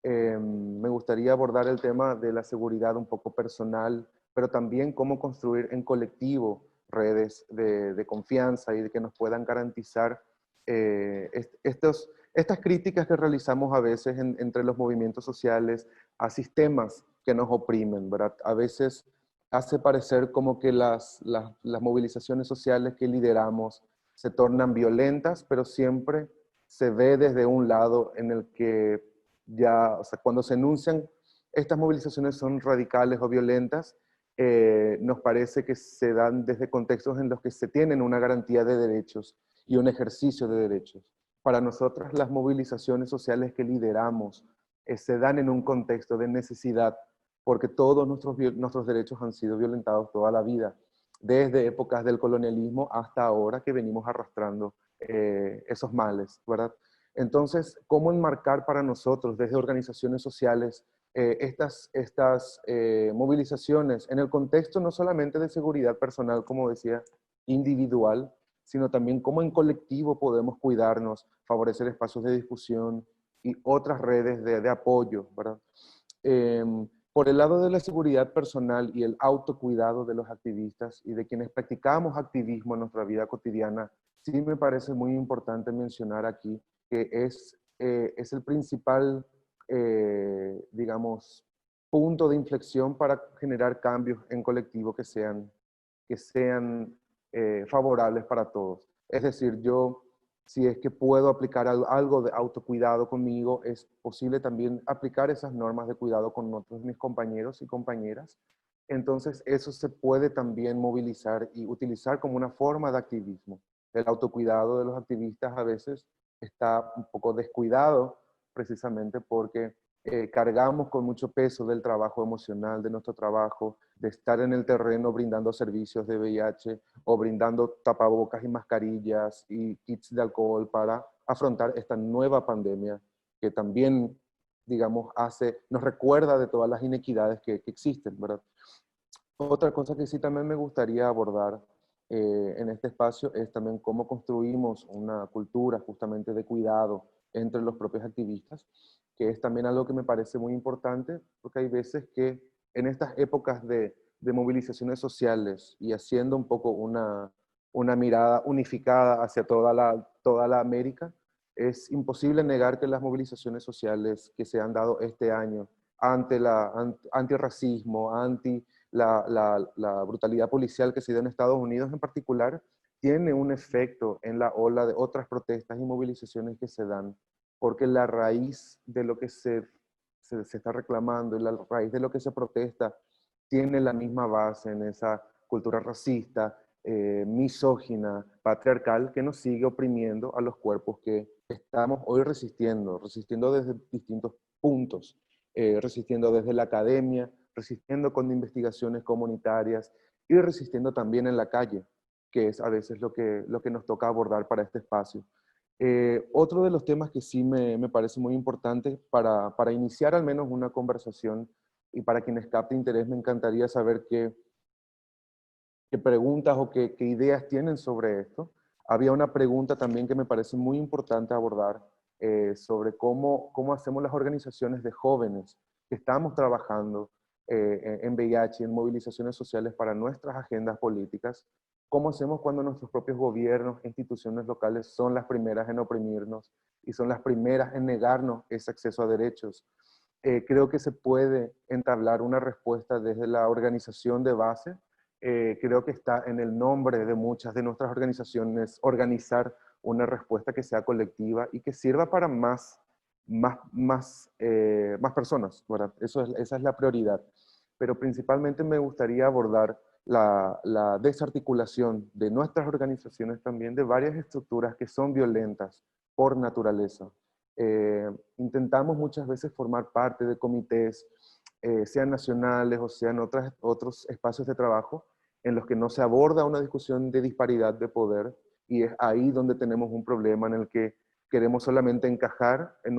Me gustaría abordar el tema de la seguridad un poco personal, pero también cómo construir en colectivo redes de confianza y de que nos puedan garantizar estas críticas que realizamos a veces entre los movimientos sociales a sistemas que nos oprimen, ¿verdad? A veces hace parecer como que las movilizaciones sociales que lideramos se tornan violentas, pero siempre se ve desde un lado en el que ya, o sea, cuando se enuncian estas movilizaciones son radicales o violentas, nos parece que se dan desde contextos en los que se tienen una garantía de derechos y un ejercicio de derechos. Para nosotras las movilizaciones sociales que lideramos se dan en un contexto de necesidad, porque todos nuestros derechos han sido violentados toda la vida, desde épocas del colonialismo hasta ahora que venimos arrastrando esos males, ¿verdad? Entonces, ¿cómo enmarcar para nosotros desde organizaciones sociales estas movilizaciones en el contexto no solamente de seguridad personal, como decía, individual, sino también cómo en colectivo podemos cuidarnos, favorecer espacios de discusión y otras redes de apoyo, ¿verdad? Por el lado de la seguridad personal y el autocuidado de los activistas y de quienes practicamos activismo en nuestra vida cotidiana, sí me parece muy importante mencionar aquí que es el principal, digamos, punto de inflexión para generar cambios en colectivo que sean favorables para todos. Es decir, yo, si es que puedo aplicar algo de autocuidado conmigo, es posible también aplicar esas normas de cuidado con otros mis compañeros y compañeras. Entonces, eso se puede también movilizar y utilizar como una forma de activismo. El autocuidado de los activistas a veces está un poco descuidado precisamente porque cargamos con mucho peso del trabajo emocional, de nuestro trabajo, de estar en el terreno brindando servicios de VIH o brindando tapabocas y mascarillas y kits de alcohol para afrontar esta nueva pandemia que también, digamos, nos recuerda de todas las inequidades que existen, ¿verdad? Otra cosa que sí también me gustaría abordar en este espacio es también cómo construimos una cultura justamente de cuidado entre los propios activistas, que es también algo que me parece muy importante, porque hay veces que en estas épocas de movilizaciones sociales y haciendo un poco una mirada unificada hacia toda la América, es imposible negar que las movilizaciones sociales que se han dado este año ante antirracismo, anti la brutalidad policial que se dio en Estados Unidos en particular, tiene un efecto en la ola de otras protestas y movilizaciones que se dan, porque la raíz de lo que se está reclamando y la raíz de lo que se protesta tiene la misma base en esa cultura racista, misógina, patriarcal, que nos sigue oprimiendo a los cuerpos que estamos hoy resistiendo desde distintos puntos, resistiendo desde la academia, resistiendo con investigaciones comunitarias y resistiendo también en la calle, que es a veces lo que nos toca abordar para este espacio. Otro de los temas que sí me parece muy importante para iniciar al menos una conversación y para quienes capte interés, me encantaría saber qué preguntas o qué ideas tienen sobre esto. Había una pregunta también que me parece muy importante abordar sobre cómo hacemos las organizaciones de jóvenes que estamos trabajando en VIH, en movilizaciones sociales para nuestras agendas políticas. ¿Cómo hacemos cuando nuestros propios gobiernos e instituciones locales son las primeras en oprimirnos y son las primeras en negarnos ese acceso a derechos? Creo que se puede entablar una respuesta desde la organización de base. Creo que está en el nombre de muchas de nuestras organizaciones organizar una respuesta que sea colectiva y que sirva para más personas, ¿verdad? Esa es la prioridad. Pero principalmente me gustaría abordar la desarticulación de nuestras organizaciones también de varias estructuras que son violentas por naturaleza. Intentamos muchas veces formar parte de comités, sean nacionales o sean otros espacios de trabajo en los que no se aborda una discusión de disparidad de poder, y es ahí donde tenemos un problema en el que queremos solamente encajar en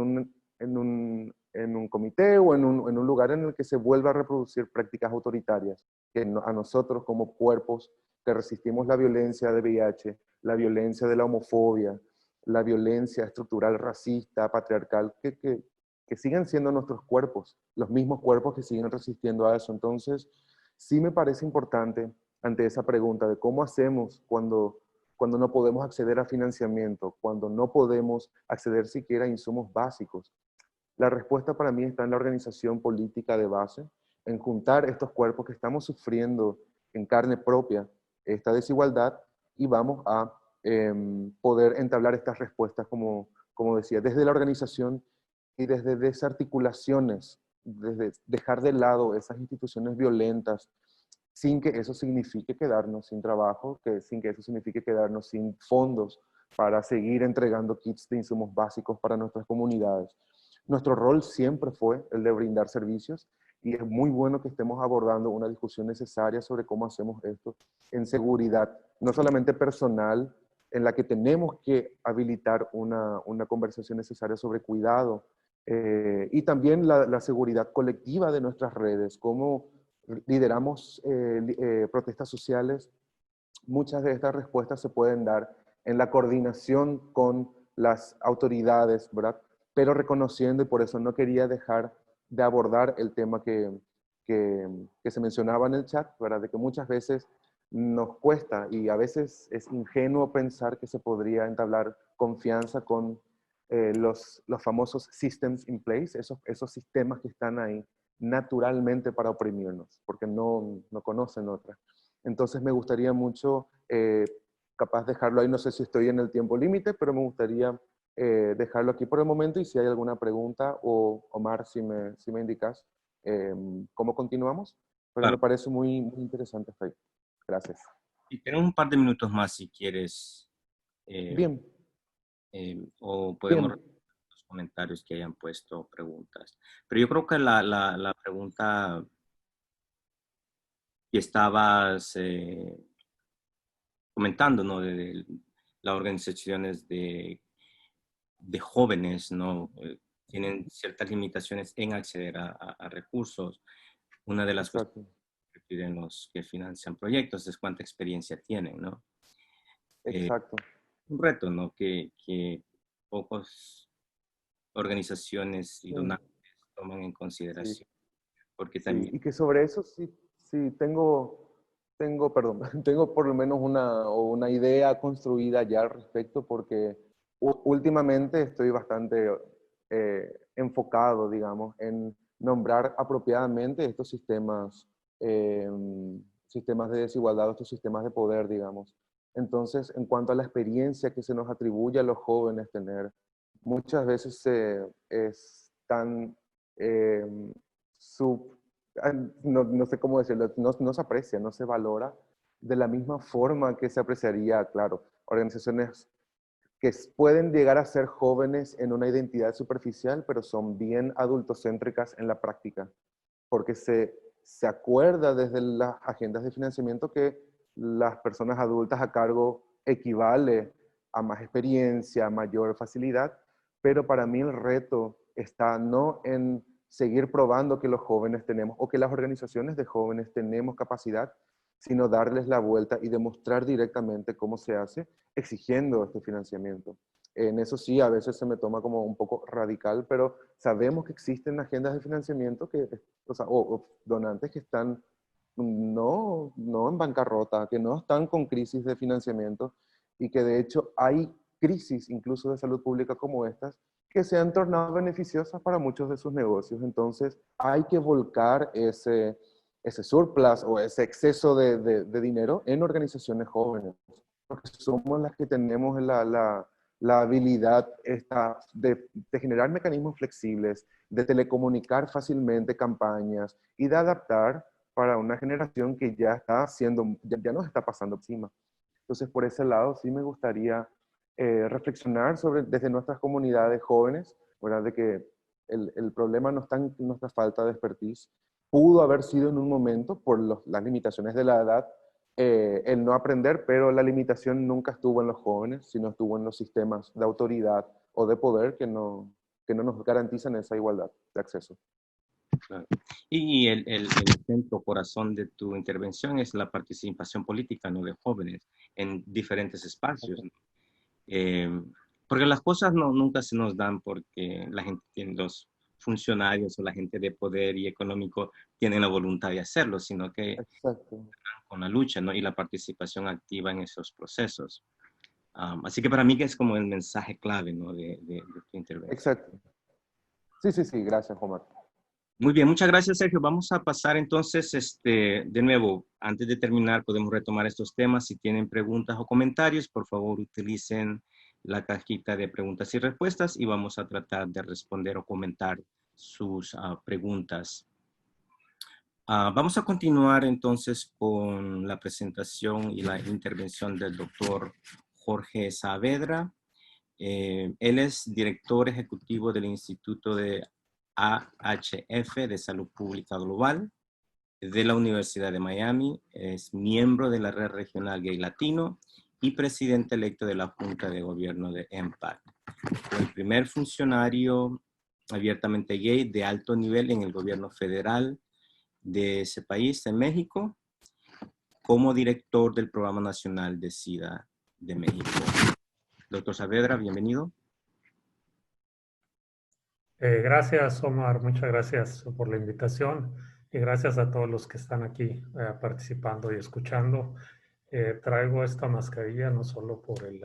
un comité o en un lugar en el que se vuelva a reproducir prácticas autoritarias, que a nosotros como cuerpos que resistimos la violencia de VIH, la violencia de la homofobia, la violencia estructural racista, patriarcal, que siguen siendo nuestros cuerpos, los mismos cuerpos que siguen resistiendo a eso. Entonces, sí me parece importante ante esa pregunta de cómo hacemos cuando no podemos acceder a financiamiento, cuando no podemos acceder siquiera a insumos básicos. La respuesta para mí está en la organización política de base, en juntar estos cuerpos que estamos sufriendo en carne propia esta desigualdad y vamos a poder entablar estas respuestas, como decía, desde la organización y desde desarticulaciones, desde dejar de lado esas instituciones violentas, sin que eso signifique quedarnos sin trabajo, sin que eso signifique quedarnos sin fondos para seguir entregando kits de insumos básicos para nuestras comunidades. Nuestro rol siempre fue el de brindar servicios y es muy bueno que estemos abordando una discusión necesaria sobre cómo hacemos esto en seguridad, no solamente personal en la que tenemos que habilitar una conversación necesaria sobre cuidado, y también la seguridad colectiva de nuestras redes, cómo lideramos protestas sociales. Muchas de estas respuestas se pueden dar en la coordinación con las autoridades, ¿verdad? Pero reconociendo, y por eso no quería dejar de abordar el tema que se mencionaba en el chat, ¿verdad? De que muchas veces nos cuesta y a veces es ingenuo pensar que se podría entablar confianza con los famosos systems in place, esos sistemas que están ahí naturalmente para oprimirnos, porque no conocen otra. Entonces me gustaría mucho, capaz dejarlo ahí, no sé si estoy en el tiempo límite, pero me gustaría dejarlo aquí por el momento, y si hay alguna pregunta, o Omar, si me indicas cómo continuamos, pero Claro. me parece muy, muy interesante hasta ahí. Gracias. Y tenemos un par de minutos más si quieres, Bien, o podemos bien. los comentarios que hayan puesto preguntas. Pero yo creo que la pregunta que estabas comentando, ¿no? De las organizaciones de jóvenes, ¿no? Tienen ciertas limitaciones en acceder a recursos. Una de las cosas Exacto, que piden los que financian proyectos es cuánta experiencia tienen, ¿no? exacto. Un reto, ¿no? Que pocas organizaciones y Sí, donantes toman en sí. consideración, porque Sí, también, y que sobre eso sí perdón, tengo por lo menos una idea construida ya al respecto, porque últimamente estoy bastante enfocado, digamos, en nombrar apropiadamente estos eh, sistemas de desigualdad, estos sistemas de poder, digamos. Entonces, en cuanto a la experiencia que se nos atribuye a los jóvenes tener, muchas veces es tan eh, sub no sé cómo decirlo, no se aprecia, no se valora de la misma forma que se apreciaría, claro, organizaciones que pueden llegar a ser jóvenes en una identidad superficial, pero son bien adultocéntricas en la práctica, porque se acuerda desde las agendas de financiamiento que las personas adultas a cargo equivale a más experiencia, a mayor facilidad, pero para mí el reto está no en seguir probando que los jóvenes tenemos, o que las organizaciones de jóvenes tenemos capacidad, sino darles la vuelta y demostrar directamente cómo se hace, exigiendo este financiamiento. En eso sí, a veces se me toma como un poco radical, pero sabemos que existen agendas de financiamiento o donantes que están no en bancarrota, que no están con crisis de financiamiento, y que de hecho hay crisis incluso de salud pública como estas que se han tornado beneficiosas para muchos de sus negocios. Entonces hay que volcar ese surplus o ese exceso de dinero en organizaciones jóvenes, porque somos las que tenemos la habilidad de generar mecanismos flexibles, de telecomunicar fácilmente campañas y de adaptar para una generación que ya está ya nos está pasando encima. Entonces, por ese lado, sí me gustaría reflexionar desde nuestras comunidades jóvenes, ¿verdad? De que el problema no está en nuestra falta de expertise. Pudo haber sido en un momento, por las limitaciones de la edad, el no aprender, pero la limitación nunca estuvo en los jóvenes, sino estuvo en los sistemas de autoridad o de poder que no nos garantizan esa igualdad de acceso. claro. Y el centro corazón de tu intervención es la participación política, ¿no? De jóvenes en diferentes espacios, ¿no? Porque las cosas nunca se nos dan porque la gente tiene, los funcionarios o la gente de poder y económico tienen la voluntad de hacerlo, sino que Exacto. con la lucha, ¿no? Y la participación activa en esos procesos. Así que para mí que es como el mensaje clave, ¿no? de tu intervención. Exacto. Sí, gracias, Omar. Muy bien, muchas gracias, Sergio. Vamos a pasar entonces, de nuevo, antes de terminar, podemos retomar estos temas. Si tienen preguntas o comentarios, por favor, utilicen la cajita de preguntas y respuestas y vamos a tratar de responder o comentar sus preguntas. Vamos a continuar entonces con la presentación y la intervención del doctor Jorge Saavedra. Él es director ejecutivo del Instituto de AHF de Salud Pública Global de la Universidad de Miami. Es miembro de la Red Regional Gay Latino y presidente electo de la Junta de Gobierno de EMPAC. Fue el primer funcionario abiertamente gay de alto nivel en el gobierno federal de ese país, en México, como director del Programa Nacional de SIDA de México. Doctor Saavedra, bienvenido. Gracias, Omar. Muchas gracias por la invitación y gracias a todos los que están aquí participando y escuchando. Traigo esta mascarilla no solo por el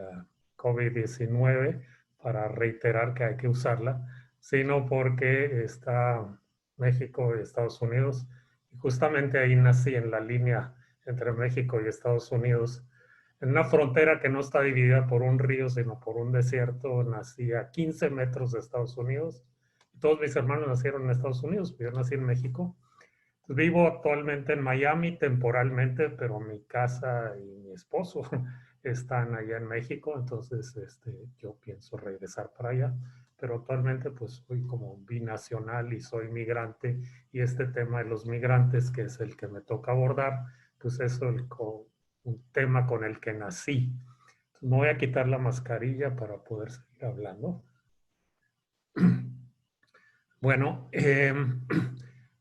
COVID-19 para reiterar que hay que usarla, sino porque está México y Estados Unidos. Y justamente ahí nací, en la línea entre México y Estados Unidos, en una frontera que no está dividida por un río, sino por un desierto. Nací a 15 metros de Estados Unidos. Todos mis hermanos nacieron en Estados Unidos, yo nací en México. Vivo actualmente en Miami temporalmente, pero mi casa y mi esposo están allá en México, entonces yo pienso regresar para allá. Pero actualmente pues soy como binacional y soy migrante, y este tema de los migrantes, que es el que me toca abordar, pues es un tema con el que nací. Entonces, me voy a quitar la mascarilla para poder seguir hablando. Bueno,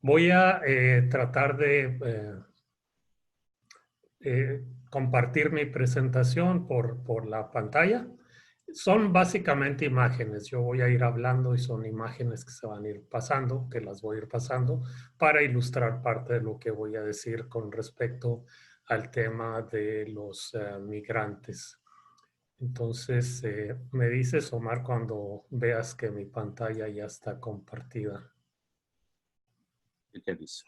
voy a tratar de compartir mi presentación por la pantalla. Son básicamente imágenes. Yo voy a ir hablando y son imágenes que se van a ir pasando, que las voy a ir pasando para ilustrar parte de lo que voy a decir con respecto al tema de los migrantes. Entonces, me dices, Omar, cuando veas que mi pantalla ya está compartida. Yo te aviso.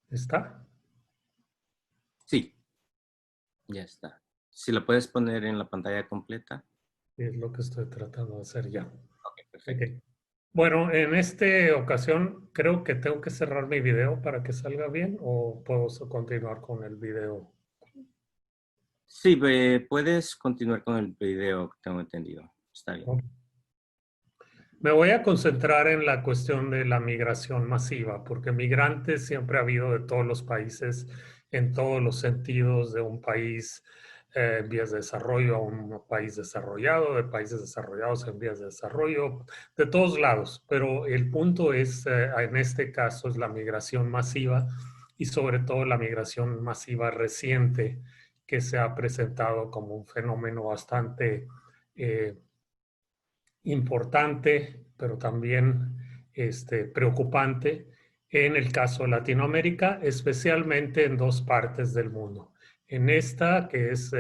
¿Está? Sí, ya está. Si lo puedes poner en la pantalla completa. Es lo que estoy tratando de hacer ya. Ok, perfecto. Okay. Bueno, en esta ocasión creo que tengo que cerrar mi video para que salga bien, o puedo continuar con el video. Sí, puedes continuar con el video, tengo entendido. Está bien. Okay. Me voy a concentrar en la cuestión de la migración masiva, porque migrantes siempre ha habido de todos los países, en todos los sentidos, de un país en vías de desarrollo a un país desarrollado, de países desarrollados en vías de desarrollo, de todos lados. Pero el punto es, en este caso, es la migración masiva, y sobre todo la migración masiva reciente, que se ha presentado como un fenómeno bastante importante, pero también preocupante en el caso de Latinoamérica, especialmente en dos partes del mundo. En esta, que es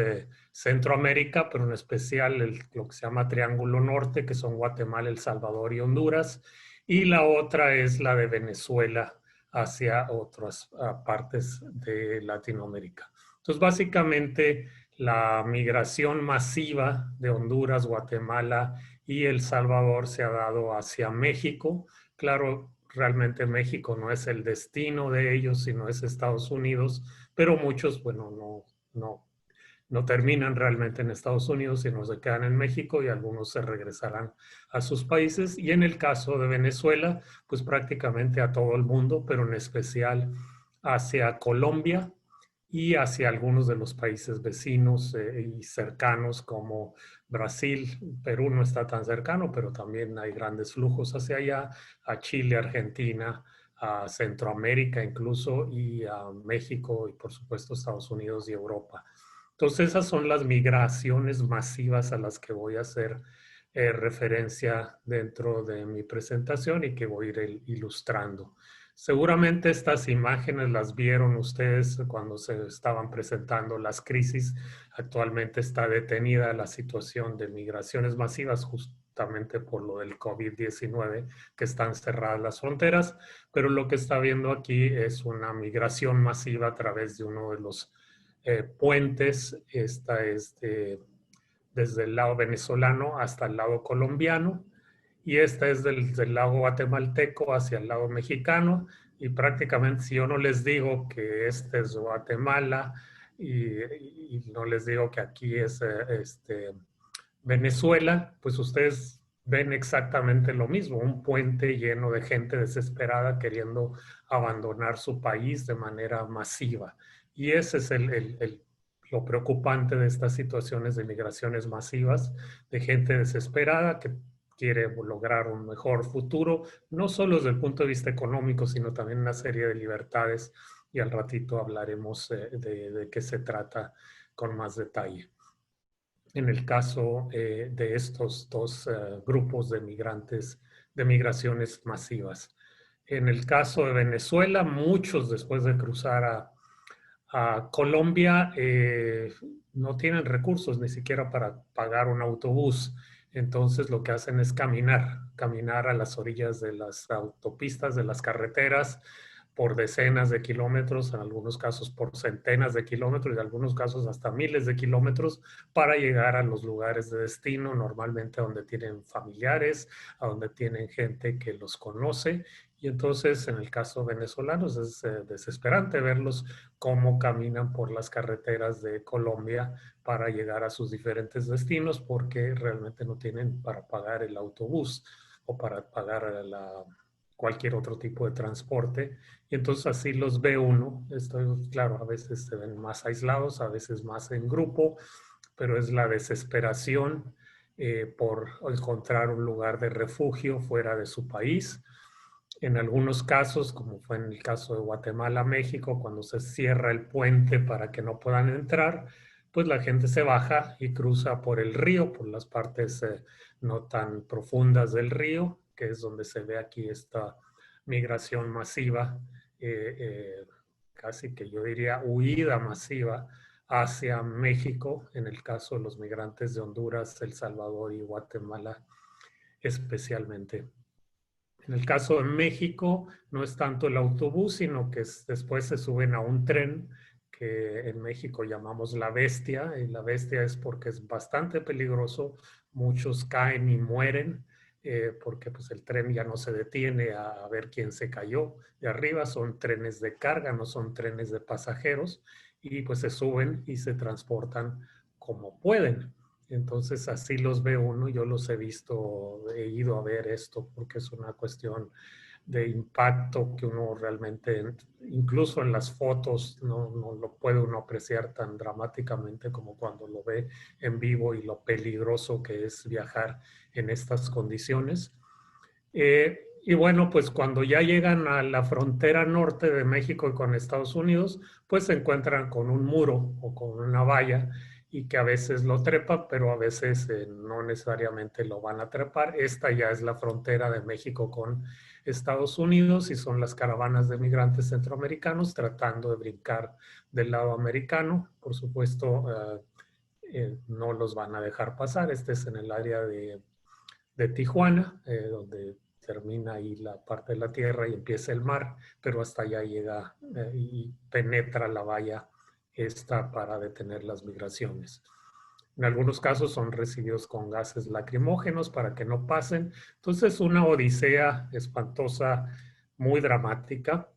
Centroamérica, pero en especial lo que se llama Triángulo Norte, que son Guatemala, El Salvador y Honduras, y la otra es la de Venezuela hacia otras partes de Latinoamérica. Entonces, básicamente, la migración masiva de Honduras, Guatemala y El Salvador se ha dado hacia México. Claro, realmente México no es el destino de ellos, sino es Estados Unidos, pero muchos, bueno, no terminan realmente en Estados Unidos, sino se quedan en México, y algunos se regresarán a sus países. Y en el caso de Venezuela, pues prácticamente a todo el mundo, pero en especial hacia Colombia y hacia algunos de los países vecinos y cercanos como Brasil. Perú no está tan cercano, pero también hay grandes flujos hacia allá, a Chile, Argentina, a Centroamérica incluso, y a México y por supuesto Estados Unidos y Europa. Entonces esas son las migraciones masivas a las que voy a hacer referencia dentro de mi presentación y que voy a ir ilustrando. Seguramente estas imágenes las vieron ustedes cuando se estaban presentando las crisis. Actualmente está detenida la situación de migraciones masivas justamente por lo del COVID-19, que están cerradas las fronteras, pero lo que está viendo aquí es una migración masiva a través de uno de los puentes. Esta es desde el lado venezolano hasta el lado colombiano. y esta es del lado guatemalteco hacia el lado mexicano, y prácticamente si yo no les digo que este es Guatemala y no les digo que aquí es Venezuela, pues ustedes ven exactamente lo mismo, un puente lleno de gente desesperada queriendo abandonar su país de manera masiva. Y ese es lo preocupante de estas situaciones de migraciones masivas, de gente desesperada que quiere lograr un mejor futuro, no solo desde el punto de vista económico, sino también una serie de libertades, y al ratito hablaremos de qué se trata con más detalle. En el caso de estos dos grupos de migrantes, de migraciones masivas. En el caso de Venezuela, muchos después de cruzar a Colombia no tienen recursos ni siquiera para pagar un autobús. Entonces lo que hacen es caminar a las orillas de las autopistas, de las carreteras, por decenas de kilómetros, en algunos casos por centenas de kilómetros y en algunos casos hasta miles de kilómetros para llegar a los lugares de destino, normalmente donde tienen familiares, a donde tienen gente que los conoce. Y entonces en el caso venezolano es desesperante verlos cómo caminan por las carreteras de Colombia para llegar a sus diferentes destinos porque realmente no tienen para pagar el autobús o para pagar cualquier otro tipo de transporte. Y entonces así los ve uno. Esto, claro, a veces se ven más aislados, a veces más en grupo, pero es la desesperación por encontrar un lugar de refugio fuera de su país. En algunos casos, como fue en el caso de Guatemala, México, cuando se cierra el puente para que no puedan entrar, pues la gente se baja y cruza por el río, por las partes no tan profundas del río, que es donde se ve aquí esta migración masiva, casi que yo diría huida masiva hacia México, en el caso de los migrantes de Honduras, El Salvador y Guatemala especialmente. En el caso de México, no es tanto el autobús, sino que después se suben a un tren que en México llamamos la bestia, y la bestia es porque es bastante peligroso, muchos caen y mueren, porque pues el tren ya no se detiene a ver quién se cayó de arriba, son trenes de carga, no son trenes de pasajeros, y pues se suben y se transportan como pueden. Entonces así los ve uno, yo los he visto, he ido a ver esto porque es una cuestión de impacto que uno realmente, incluso en las fotos, no lo puede uno apreciar tan dramáticamente como cuando lo ve en vivo y lo peligroso que es viajar en estas condiciones. Y bueno, pues cuando ya llegan a la frontera norte de México y con Estados Unidos, pues se encuentran con un muro o con una valla y que a veces lo trepa, pero a veces no necesariamente lo van a trepar. Esta ya es la frontera de México con Estados Unidos y son las caravanas de migrantes centroamericanos tratando de brincar del lado americano. Por supuesto, no los van a dejar pasar. Este es en el área de Tijuana, donde termina ahí la parte de la tierra y empieza el mar, pero hasta allá llega y penetra la valla esta para detener las migraciones. En algunos casos son recibidos con gases lacrimógenos para que no pasen. Entonces, una odisea espantosa, muy dramática.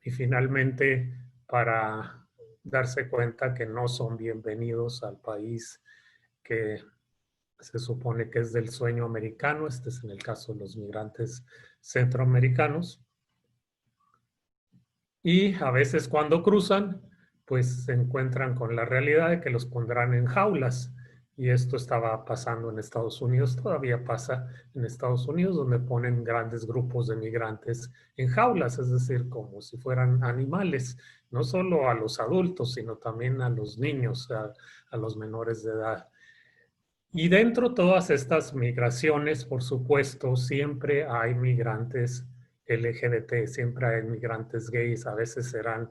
Y finalmente, para darse cuenta que no son bienvenidos al país que se supone que es del sueño americano, este es en el caso de los migrantes centroamericanos. Y a veces cuando cruzan, pues se encuentran con la realidad de que los pondrán en jaulas. Y esto estaba pasando en Estados Unidos, todavía pasa en Estados Unidos, donde ponen grandes grupos de migrantes en jaulas, es decir, como si fueran animales, no solo a los adultos, sino también a los niños, a los menores de edad. Y dentro de todas estas migraciones, por supuesto, siempre hay migrantes LGBT, siempre hay migrantes gays, a veces serán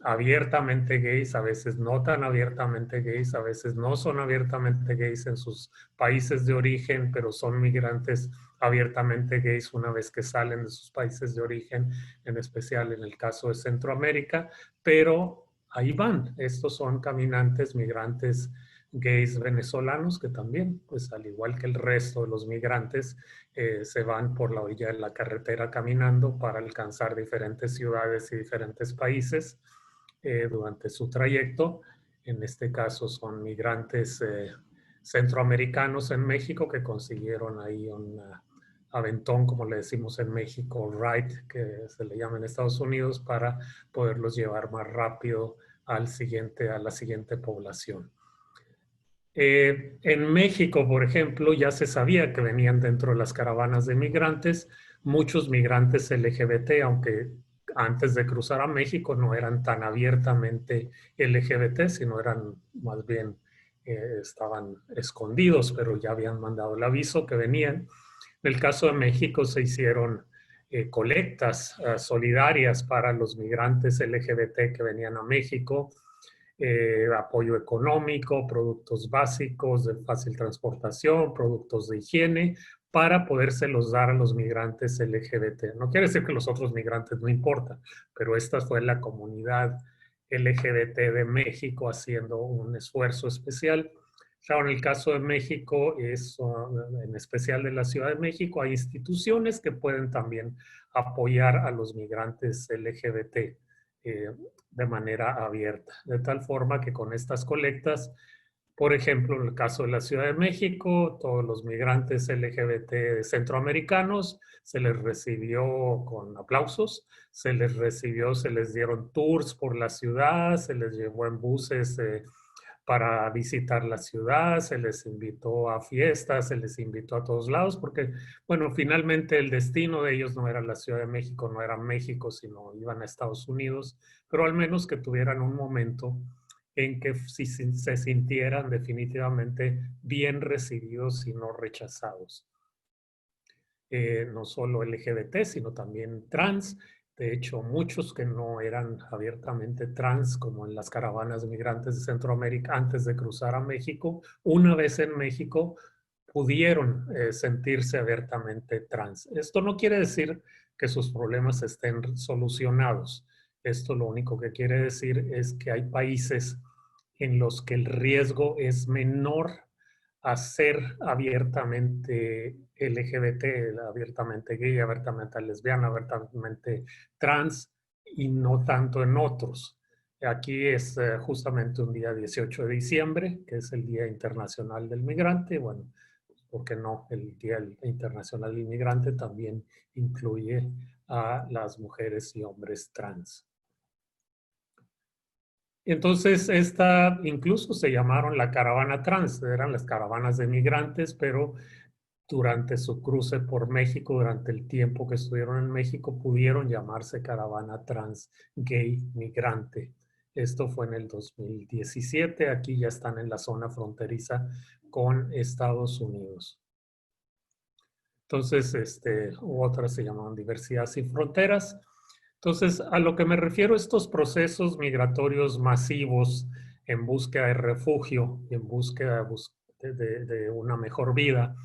abiertamente gays, a veces no tan abiertamente gays, a veces no son abiertamente gays en sus países de origen, pero son migrantes abiertamente gays una vez que salen de sus países de origen, en especial en el caso de Centroamérica, pero ahí van, estos son caminantes, migrantes gays venezolanos que también, pues al igual que el resto de los migrantes, se van por la orilla de la carretera caminando para alcanzar diferentes ciudades y diferentes países durante su trayecto. En este caso son migrantes centroamericanos en México que consiguieron ahí un aventón, como le decimos en México, ride, que se le llama en Estados Unidos, para poderlos llevar más rápido a la siguiente población. En México, por ejemplo, ya se sabía que venían dentro de las caravanas de migrantes, muchos migrantes LGBT, aunque antes de cruzar a México no eran tan abiertamente LGBT, sino eran más bien, estaban escondidos, pero ya habían mandado el aviso que venían. En el caso de México se hicieron colectas solidarias para los migrantes LGBT que venían a México, apoyo económico, productos básicos de fácil transportación, productos de higiene, para podérselos dar a los migrantes LGBT. No quiere decir que los otros migrantes no importan, pero esta fue la comunidad LGBT de México haciendo un esfuerzo especial. Claro, en el caso de México, en especial de la Ciudad de México, hay instituciones que pueden también apoyar a los migrantes LGBT de manera abierta. De tal forma que con estas colectas, por ejemplo, en el caso de la Ciudad de México, todos los migrantes LGBT centroamericanos se les recibió con aplausos, se les dieron tours por la ciudad, se les llevó en buses para visitar la ciudad, se les invitó a fiestas, se les invitó a todos lados, porque, bueno, finalmente el destino de ellos no era la Ciudad de México, no era México, sino iban a Estados Unidos, pero al menos que tuvieran un momento en que se sintieran definitivamente bien recibidos y no rechazados. No solo LGBT, sino también trans. De hecho, muchos que no eran abiertamente trans, como en las caravanas de migrantes de Centroamérica antes de cruzar a México, una vez en México pudieron sentirse abiertamente trans. Esto no quiere decir que sus problemas estén solucionados. Esto lo único que quiere decir es que hay países en los que el riesgo es menor a ser abiertamente LGBT, abiertamente gay, abiertamente lesbiana, abiertamente trans, y no tanto en otros. Aquí es justamente un día 18 de diciembre, que es el Día Internacional del Migrante. Bueno, ¿por qué no? El Día Internacional del Migrante también incluye a las mujeres y hombres trans. Entonces, esta incluso se llamaron la caravana trans, eran las caravanas de migrantes, pero durante su cruce por México, durante el tiempo que estuvieron en México, pudieron llamarse caravana trans gay migrante. Esto fue en el 2017, aquí ya están en la zona fronteriza con Estados Unidos. Entonces, otras se llamaban Diversidad Sin Fronteras. Entonces, a lo que me refiero, estos procesos migratorios masivos en búsqueda de refugio y en búsqueda de una mejor vida,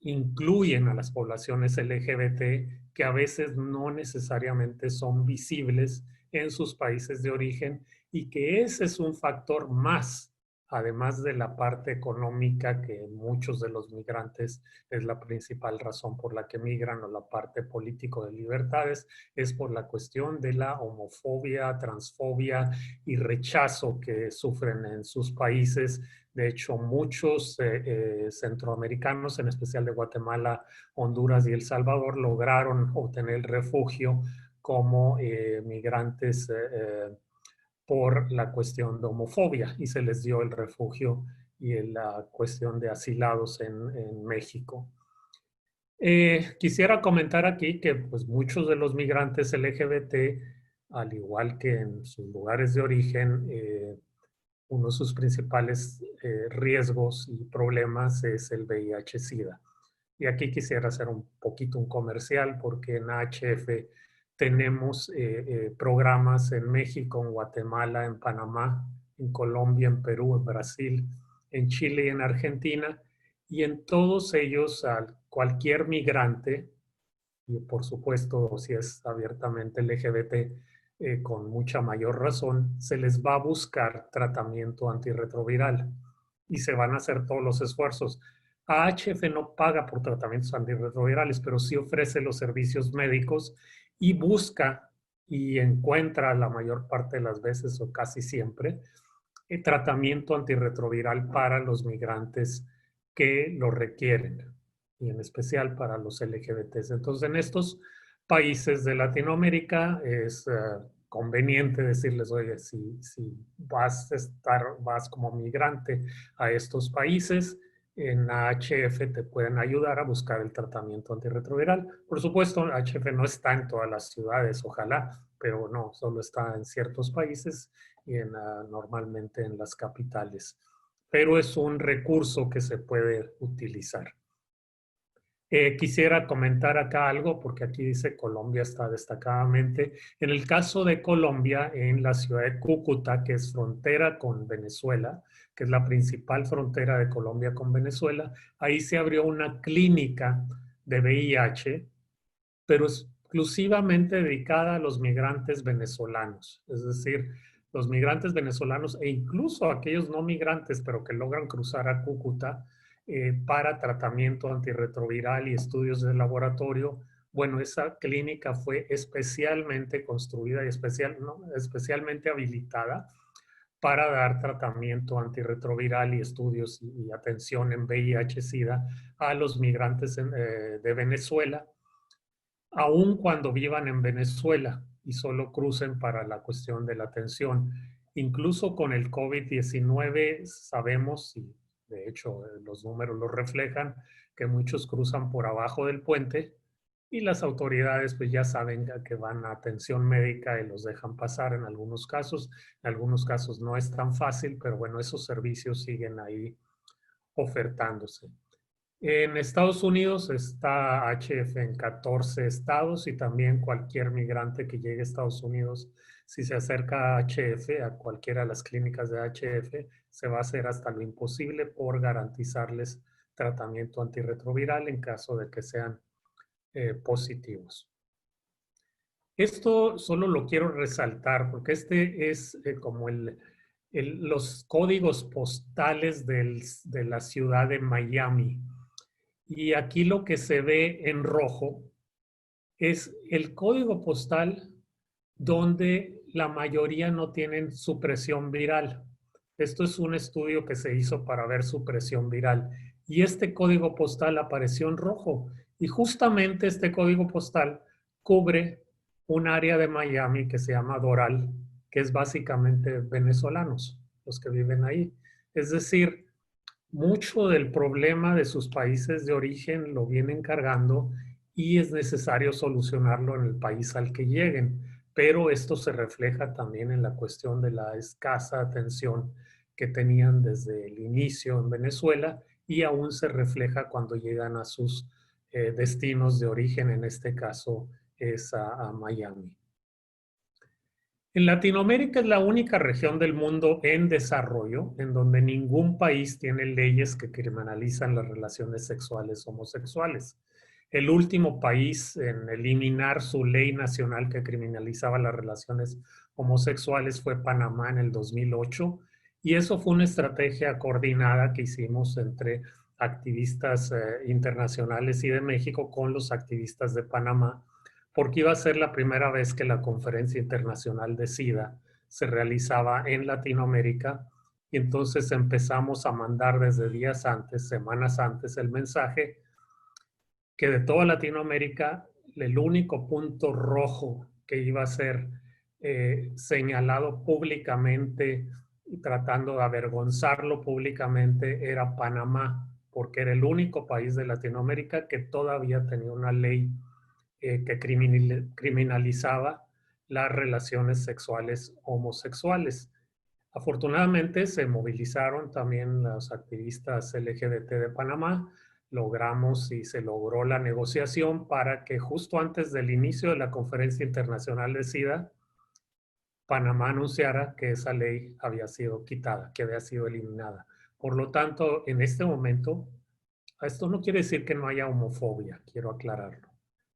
incluyen a las poblaciones LGBT que a veces no necesariamente son visibles en sus países de origen, y que ese es un factor más, además de la parte económica, que muchos de los migrantes es la principal razón por la que migran, o la parte político de libertades, es por la cuestión de la homofobia, transfobia y rechazo que sufren en sus países. De hecho, muchos centroamericanos, en especial de Guatemala, Honduras y El Salvador, lograron obtener refugio como migrantes por la cuestión de homofobia, y se les dio el refugio y la cuestión de asilados en México. Quisiera comentar aquí que pues, muchos de los migrantes LGBT, al igual que en sus lugares de origen, uno de sus principales riesgos y problemas es el VIH-Sida. Y aquí quisiera hacer un poquito un comercial, porque en AHF tenemos programas en México, en Guatemala, en Panamá, en Colombia, en Perú, en Brasil, en Chile y en Argentina. Y en todos ellos, cualquier migrante, y por supuesto si es abiertamente LGBT, con mucha mayor razón, se les va a buscar tratamiento antirretroviral y se van a hacer todos los esfuerzos. AHF no paga por tratamientos antirretrovirales, pero sí ofrece los servicios médicos y busca y encuentra la mayor parte de las veces o casi siempre tratamiento antirretroviral para los migrantes que lo requieren y en especial para los LGBTs. Entonces, en estos países de Latinoamérica es conveniente decirles, oye, si vas como migrante a estos países, en AHF te pueden ayudar a buscar el tratamiento antirretroviral. Por supuesto, AHF no está en todas las ciudades, ojalá, pero no, solo está en ciertos países y normalmente en las capitales. Pero es un recurso que se puede utilizar. Quisiera comentar acá algo porque aquí dice Colombia está destacadamente. En el caso de Colombia, en la ciudad de Cúcuta, que es frontera con Venezuela, que es la principal frontera de Colombia con Venezuela, ahí se abrió una clínica de VIH, pero exclusivamente dedicada a los migrantes venezolanos. Es decir, los migrantes venezolanos e incluso aquellos no migrantes, pero que logran cruzar a Cúcuta, para tratamiento antirretroviral y estudios de laboratorio. Bueno, esa clínica fue especialmente construida y especialmente habilitada para dar tratamiento antirretroviral y estudios y atención en VIH-Sida a los migrantes de Venezuela, aun cuando vivan en Venezuela y solo crucen para la cuestión de la atención. Incluso con el COVID-19 sabemos, y de hecho los números lo reflejan, que muchos cruzan por abajo del puente y las autoridades pues ya saben que van a atención médica y los dejan pasar en algunos casos no es tan fácil, pero bueno, esos servicios siguen ahí ofertándose. En Estados Unidos está HF en 14 estados y también cualquier migrante que llegue a Estados Unidos, si se acerca a HF, a cualquiera de las clínicas de HF, se va a hacer hasta lo imposible por garantizarles tratamiento antirretroviral en caso de que sean positivos. Esto solo lo quiero resaltar porque este es como los códigos postales de la ciudad de Miami. Y aquí lo que se ve en rojo es el código postal donde la mayoría no tienen supresión viral. Esto es un estudio que se hizo para ver supresión viral. Y este código postal apareció en rojo. Y justamente este código postal cubre un área de Miami que se llama Doral, que es básicamente venezolanos, los que viven ahí. Es decir, mucho del problema de sus países de origen lo vienen cargando y es necesario solucionarlo en el país al que lleguen. Pero esto se refleja también en la cuestión de la escasa atención que tenían desde el inicio en Venezuela y aún se refleja cuando llegan a sus destinos de origen, en este caso es a Miami. En Latinoamérica es la única región del mundo en desarrollo en donde ningún país tiene leyes que criminalizan las relaciones sexuales homosexuales. El último país en eliminar su ley nacional que criminalizaba las relaciones homosexuales fue Panamá en el 2008 y eso fue una estrategia coordinada que hicimos entre activistas internacionales y de México con los activistas de Panamá, porque iba a ser la primera vez que la Conferencia Internacional de SIDA se realizaba en Latinoamérica y entonces empezamos a mandar desde días antes, semanas antes, el mensaje que de toda Latinoamérica el único punto rojo que iba a ser señalado públicamente y tratando de avergonzarlo públicamente era Panamá, porque era el único país de Latinoamérica que todavía tenía una ley que criminalizaba las relaciones sexuales homosexuales. Afortunadamente se movilizaron también los activistas LGBT de Panamá, logramos y se logró la negociación para que justo antes del inicio de la Conferencia Internacional de SIDA, Panamá anunciara que esa ley había sido quitada, que había sido eliminada. Por lo tanto, en este momento, esto no quiere decir que no haya homofobia, quiero aclararlo.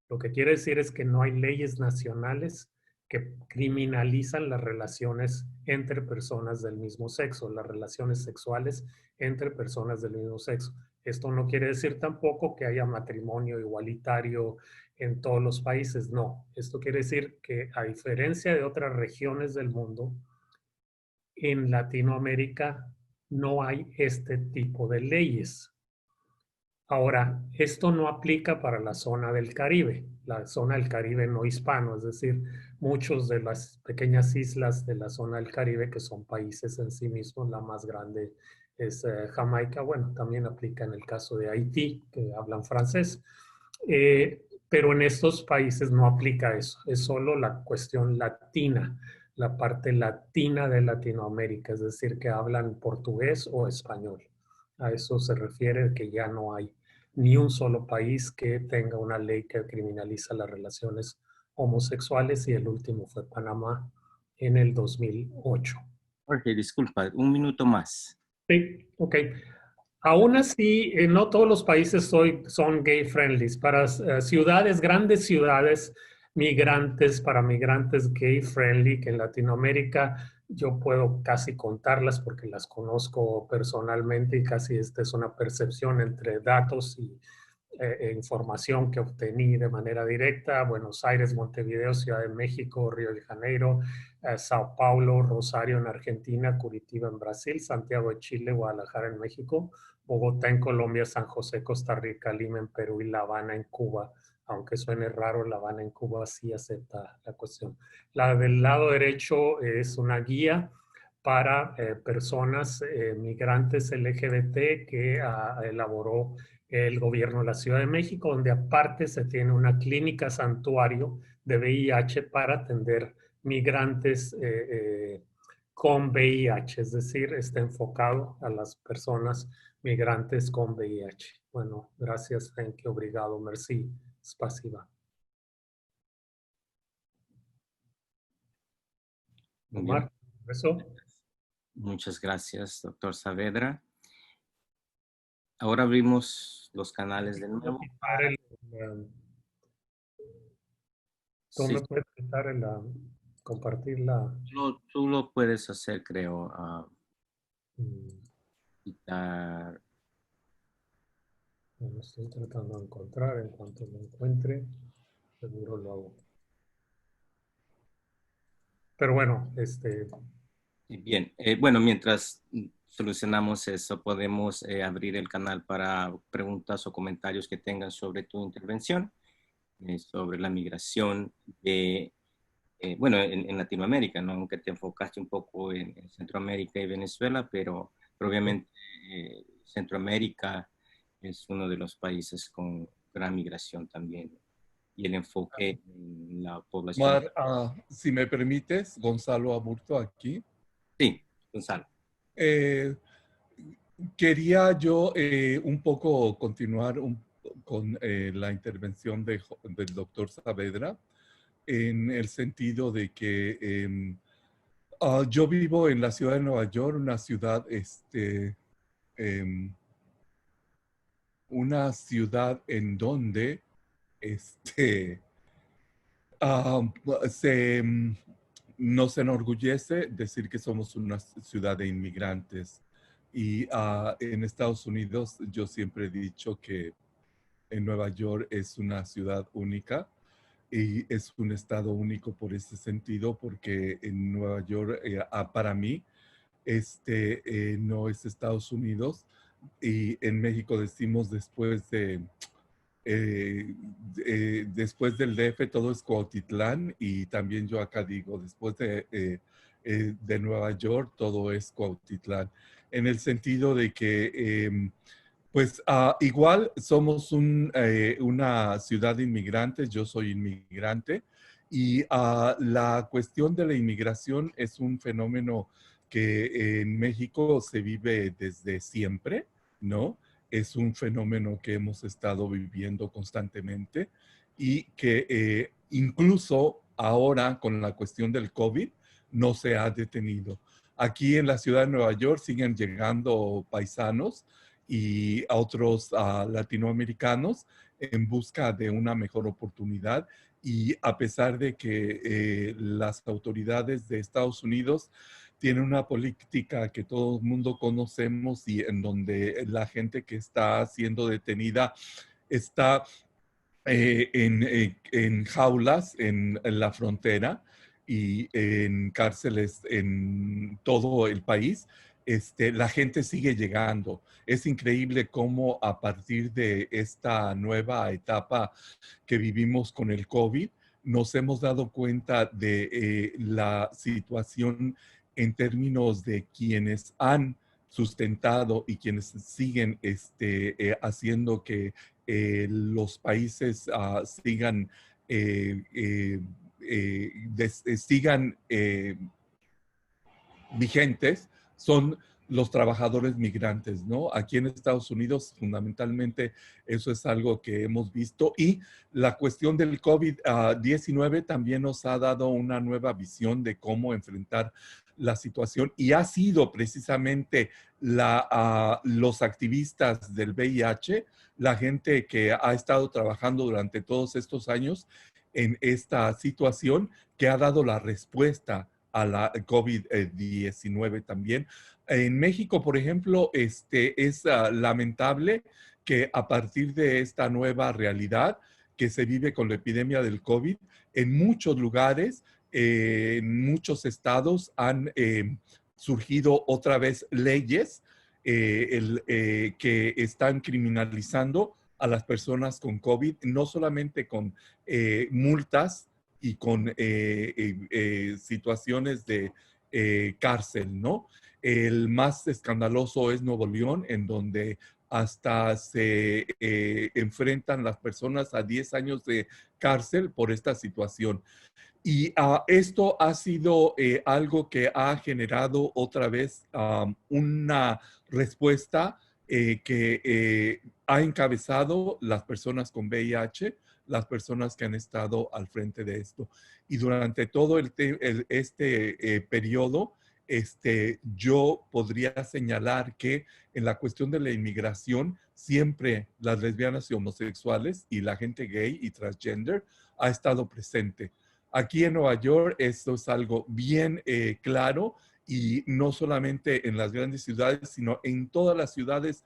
Lo que quiere decir es que no hay leyes nacionales que criminalizan las relaciones entre personas del mismo sexo, las relaciones sexuales entre personas del mismo sexo. Esto no quiere decir tampoco que haya matrimonio igualitario en todos los países, no. Esto quiere decir que a diferencia de otras regiones del mundo, en Latinoamérica no hay este tipo de leyes. Ahora, esto no aplica para la zona del Caribe, la zona del Caribe no hispano, es decir, muchos de las pequeñas islas de la zona del Caribe, que son países en sí mismos, la más grande es Jamaica, bueno, también aplica en el caso de Haití, que hablan francés, pero en estos países no aplica eso, es solo la cuestión latina, la parte latina de Latinoamérica, es decir, que hablan portugués o español. A eso se refiere que ya no hay ni un solo país que tenga una ley que criminaliza las relaciones homosexuales y el último fue Panamá en el 2008. Jorge, disculpa, un minuto más. Sí, ok. Aún así, no todos los países son gay friendly. Para ciudades, grandes ciudades, migrantes, para migrantes gay friendly, que en Latinoamérica yo puedo casi contarlas porque las conozco personalmente y casi esta es una percepción entre datos y información que obtení de manera directa. Buenos Aires, Montevideo, Ciudad de México, Río de Janeiro, Sao Paulo, Rosario en Argentina, Curitiba en Brasil, Santiago de Chile, Guadalajara en México, Bogotá en Colombia, San José, Costa Rica, Lima en Perú y La Habana en Cuba. Aunque suene raro, La Habana en Cuba sí acepta la cuestión. La del lado derecho es una guía para personas migrantes LGBT que elaboró el gobierno de la Ciudad de México, donde aparte se tiene una clínica santuario de VIH para atender migrantes con VIH, es decir, está enfocado a las personas migrantes con VIH. Bueno, gracias, thank you, obrigado, merci, spasiba. Omar, ¿eso? Muchas gracias, doctor Saavedra. Ahora abrimos los canales de nuevo. ¿Tú Sí, me puedes quitar compartir la... tú lo puedes hacer, creo. Quitar. Lo estoy tratando de encontrar. En cuanto lo encuentre, seguro lo hago. Pero bueno, Bien, bueno, mientras solucionamos eso, podemos abrir el canal para preguntas o comentarios que tengan sobre tu intervención, sobre la migración de, bueno, en Latinoamérica, ¿no? Aunque te enfocaste un poco en Centroamérica y Venezuela, pero obviamente Centroamérica es uno de los países con gran migración también. Y el enfoque en la población. Si me permites, Gonzalo Aburto aquí. Sí, Gonzalo. Quería yo un poco continuar con la intervención del doctor Saavedra en el sentido de que yo vivo en la ciudad de Nueva York, una ciudad en donde nos enorgullece decir que somos una ciudad de inmigrantes. Y en Estados Unidos yo siempre he dicho que en Nueva York es una ciudad única y es un estado único por ese sentido, porque en Nueva York, para mí, no es Estados Unidos, y en México decimos después del DF todo es Cuautitlán, y también yo acá digo después de Nueva York todo es Cuautitlán, en el sentido de que pues igual somos una ciudad de inmigrantes, yo soy inmigrante, y la cuestión de la inmigración es un fenómeno que en México se vive desde siempre, ¿no? Es un fenómeno que hemos estado viviendo constantemente y que incluso ahora con la cuestión del COVID no se ha detenido. Aquí en la ciudad de Nueva York siguen llegando paisanos y a otros latinoamericanos en busca de una mejor oportunidad. Y a pesar de que las autoridades de Estados Unidos tienen una política que todo el mundo conocemos y en donde la gente que está siendo detenida está en jaulas en la frontera y en cárceles en todo el país, la gente sigue llegando. Es increíble cómo a partir de esta nueva etapa que vivimos con el COVID, nos hemos dado cuenta de la situación en términos de quienes han sustentado y quienes siguen haciendo que los países sigan, sigan vigentes, son los trabajadores migrantes, ¿no? Aquí en Estados Unidos, fundamentalmente, eso es algo que hemos visto. Y la cuestión del COVID-19 también nos ha dado una nueva visión de cómo enfrentar la situación. Y ha sido precisamente los activistas del VIH, la gente que ha estado trabajando durante todos estos años en esta situación, que ha dado la respuesta a la COVID-19 también. En México, por ejemplo, es lamentable que a partir de esta nueva realidad que se vive con la epidemia del COVID, en muchos lugares, en muchos estados han surgido otra vez leyes que están criminalizando a las personas con COVID, no solamente con multas y con situaciones de cárcel, ¿no? El más escandaloso es Nuevo León, en donde hasta se enfrentan las personas a 10 años de cárcel por esta situación. Y esto ha sido algo que ha generado otra vez una respuesta que ha encabezado las personas con VIH, las personas que han estado al frente de esto. Y durante todo este periodo, yo podría señalar que en la cuestión de la inmigración, siempre las lesbianas y homosexuales y la gente gay y transgender ha estado presente. Aquí en Nueva York esto es algo bien claro, y no solamente en las grandes ciudades, sino en todas las ciudades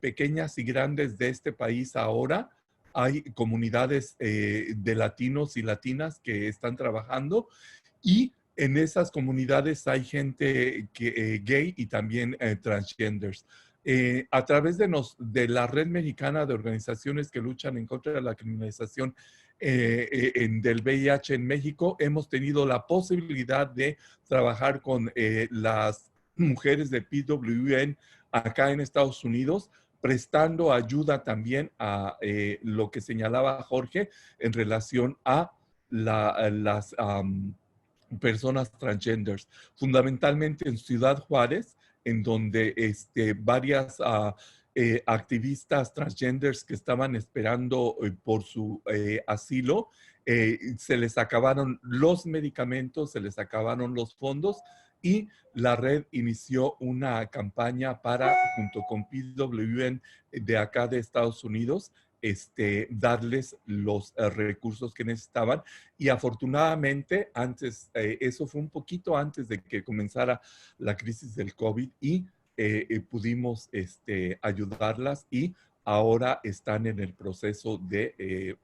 pequeñas y grandes de este país ahora. Hay comunidades de latinos y latinas que están trabajando, y en esas comunidades hay gente gay y también transgenders. A través de la Red Mexicana de Organizaciones que luchan en contra de la criminalización del VIH en México, hemos tenido la posibilidad de trabajar con las mujeres de PWN acá en Estados Unidos, prestando ayuda también a lo que señalaba Jorge en relación a las personas transgenders, fundamentalmente en Ciudad Juárez, en donde varias activistas transgenders que estaban esperando por su asilo, se les acabaron los medicamentos, se les acabaron los fondos, y la red inició una campaña para, junto con PWN de acá de Estados Unidos, darles los recursos que necesitaban. Y afortunadamente, eso fue un poquito antes de que comenzara la crisis del COVID, y pudimos ayudarlas, y ahora están en el proceso de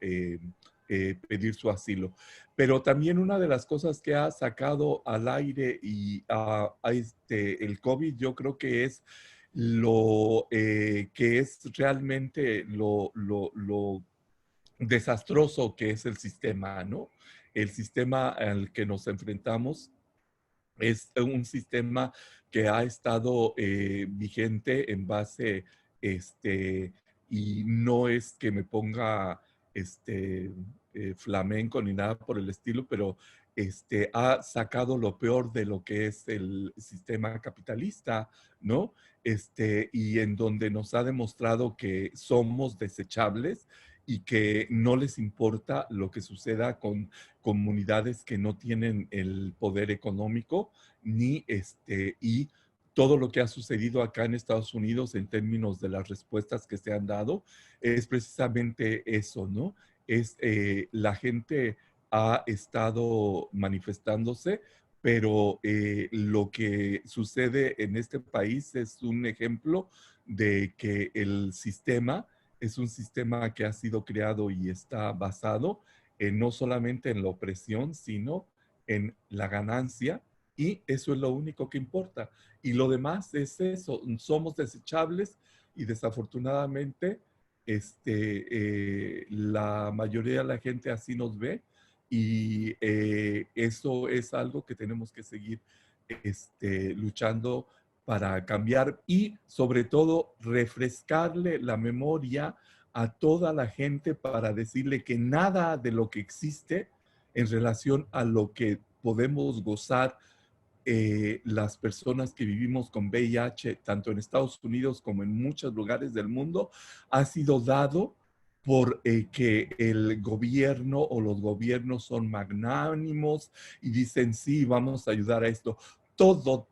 pedir su asilo. Pero también una de las cosas que ha sacado al aire el COVID, yo creo que es lo que es realmente lo desastroso que es el sistema, ¿no? El sistema al que nos enfrentamos es un sistema que ha estado vigente en base, y no es que me ponga flamenco ni nada por el estilo, pero ha sacado lo peor de lo que es el sistema capitalista, ¿no? Y en donde nos ha demostrado que somos desechables y que no les importa lo que suceda con comunidades que no tienen el poder económico, y todo lo que ha sucedido acá en Estados Unidos en términos de las respuestas que se han dado es precisamente eso, ¿no? La gente ha estado manifestándose, pero lo que sucede en este país es un ejemplo de que el sistema es un sistema que ha sido creado y está basado no solamente en la opresión, sino en la ganancia, y eso es lo único que importa. Y lo demás es eso, somos desechables y desafortunadamente la mayoría de la gente así nos ve, y eso es algo que tenemos que seguir luchando para cambiar, y sobre todo refrescarle la memoria a toda la gente para decirle que nada de lo que existe en relación a lo que podemos gozar las personas que vivimos con VIH, tanto en Estados Unidos como en muchos lugares del mundo, ha sido dado por que el gobierno o los gobiernos son magnánimos y dicen, sí, vamos a ayudar a esto. Todo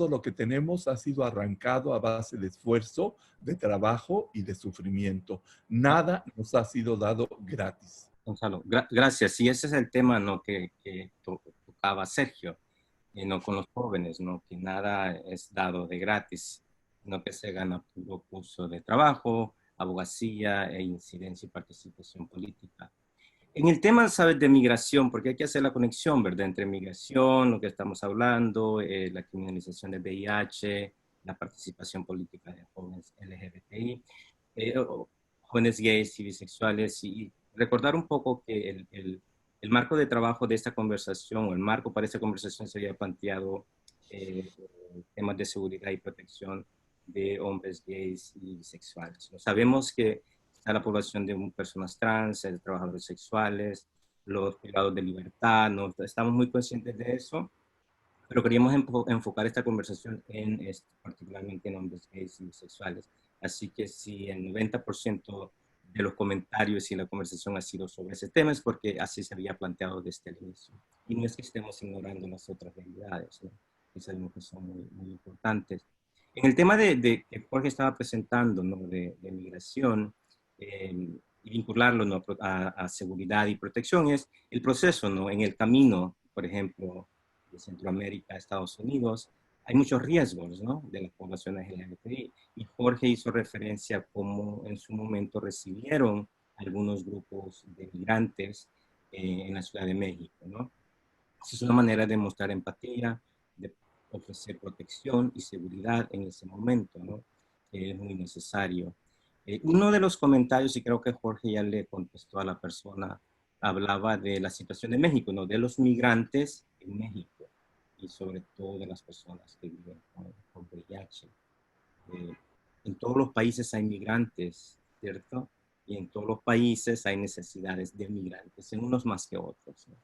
lo que tenemos ha sido arrancado a base de esfuerzo, de trabajo y de sufrimiento. Nada nos ha sido dado gratis. Gonzalo, gracias. Y ese es el tema, ¿no?, que tocaba Sergio, no, con los jóvenes, ¿no?, que nada es dado de gratis, sino que se gana puro curso de trabajo, abogacía e incidencia y participación política. En el tema, ¿sabes?, de migración, porque hay que hacer la conexión, ¿verdad?, entre migración, lo que estamos hablando, la criminalización del VIH, la participación política de jóvenes LGBTI, jóvenes gays y bisexuales, y recordar un poco que el marco de trabajo de esta conversación, o el marco para esta conversación, se había planteado temas de seguridad y protección de hombres gays y bisexuales. Sabemos que está la población de personas trans, de trabajadores sexuales, los privados de libertad, ¿no? Estamos muy conscientes de eso, pero queríamos enfocar esta conversación particularmente en hombres gays y bisexuales. Así que si el 90% de los comentarios y la conversación ha sido sobre ese tema, es porque así se había planteado desde el inicio. Y no es que estemos ignorando las otras realidades, ¿no?, que sabemos que son muy, muy importantes. En el tema que Jorge estaba presentando, ¿no?, de migración, y vincularlo, ¿no?, a seguridad y protección, es el proceso, ¿no?, en el camino, por ejemplo, de Centroamérica a Estados Unidos. Hay muchos riesgos, ¿no?, de las poblaciones LGBTI, y Jorge hizo referencia a cómo en su momento recibieron algunos grupos de migrantes en la Ciudad de México, ¿no? Es una manera de mostrar empatía, de ofrecer protección y seguridad en ese momento, ¿no?, que es muy necesario. Uno de los comentarios, y creo que Jorge ya le contestó a la persona, hablaba de la situación de México, ¿no?, de los migrantes en México, y sobre todo de las personas que viven con VIH. En todos los países hay migrantes, ¿cierto? Y en todos los países hay necesidades de migrantes, en unos más que otros, ¿no?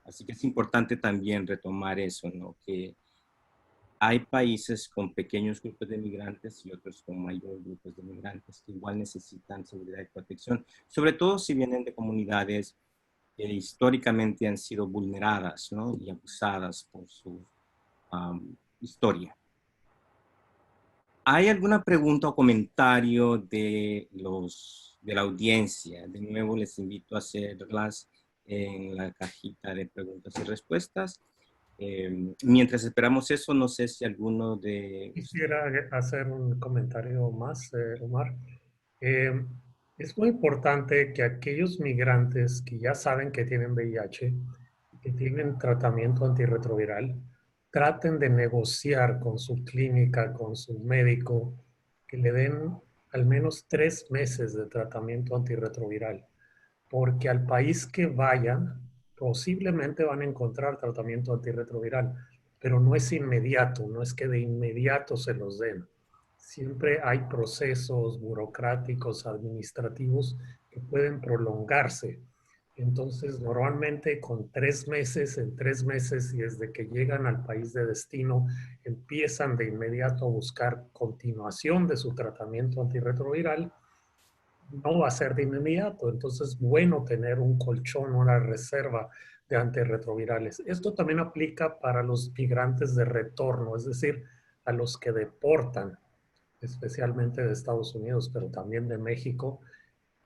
Así que es importante también retomar eso, ¿no?, que hay países con pequeños grupos de migrantes y otros con mayores grupos de migrantes que igual necesitan seguridad y protección, sobre todo si vienen de comunidades que históricamente han sido vulneradas, ¿no?, y abusadas por su historia. ¿Hay alguna pregunta o comentario de la audiencia? De nuevo les invito a hacerlas en la cajita de preguntas y respuestas. Mientras esperamos eso, no sé si alguno de... Quisiera hacer un comentario más, Omar. Es muy importante que aquellos migrantes que ya saben que tienen VIH, que tienen tratamiento antirretroviral, traten de negociar con su clínica, con su médico, que le den al menos 3 meses de tratamiento antirretroviral, porque al país que vayan, posiblemente van a encontrar tratamiento antirretroviral, pero no es inmediato, no es que de inmediato se los den. Siempre hay procesos burocráticos, administrativos que pueden prolongarse. Entonces, normalmente con 3 meses, en 3 meses y desde que llegan al país de destino, empiezan de inmediato a buscar continuación de su tratamiento antirretroviral. No va a ser de inmediato, entonces es bueno tener un colchón, una reserva de antirretrovirales. Esto también aplica para los migrantes de retorno, es decir, a los que deportan, especialmente de Estados Unidos, pero también de México,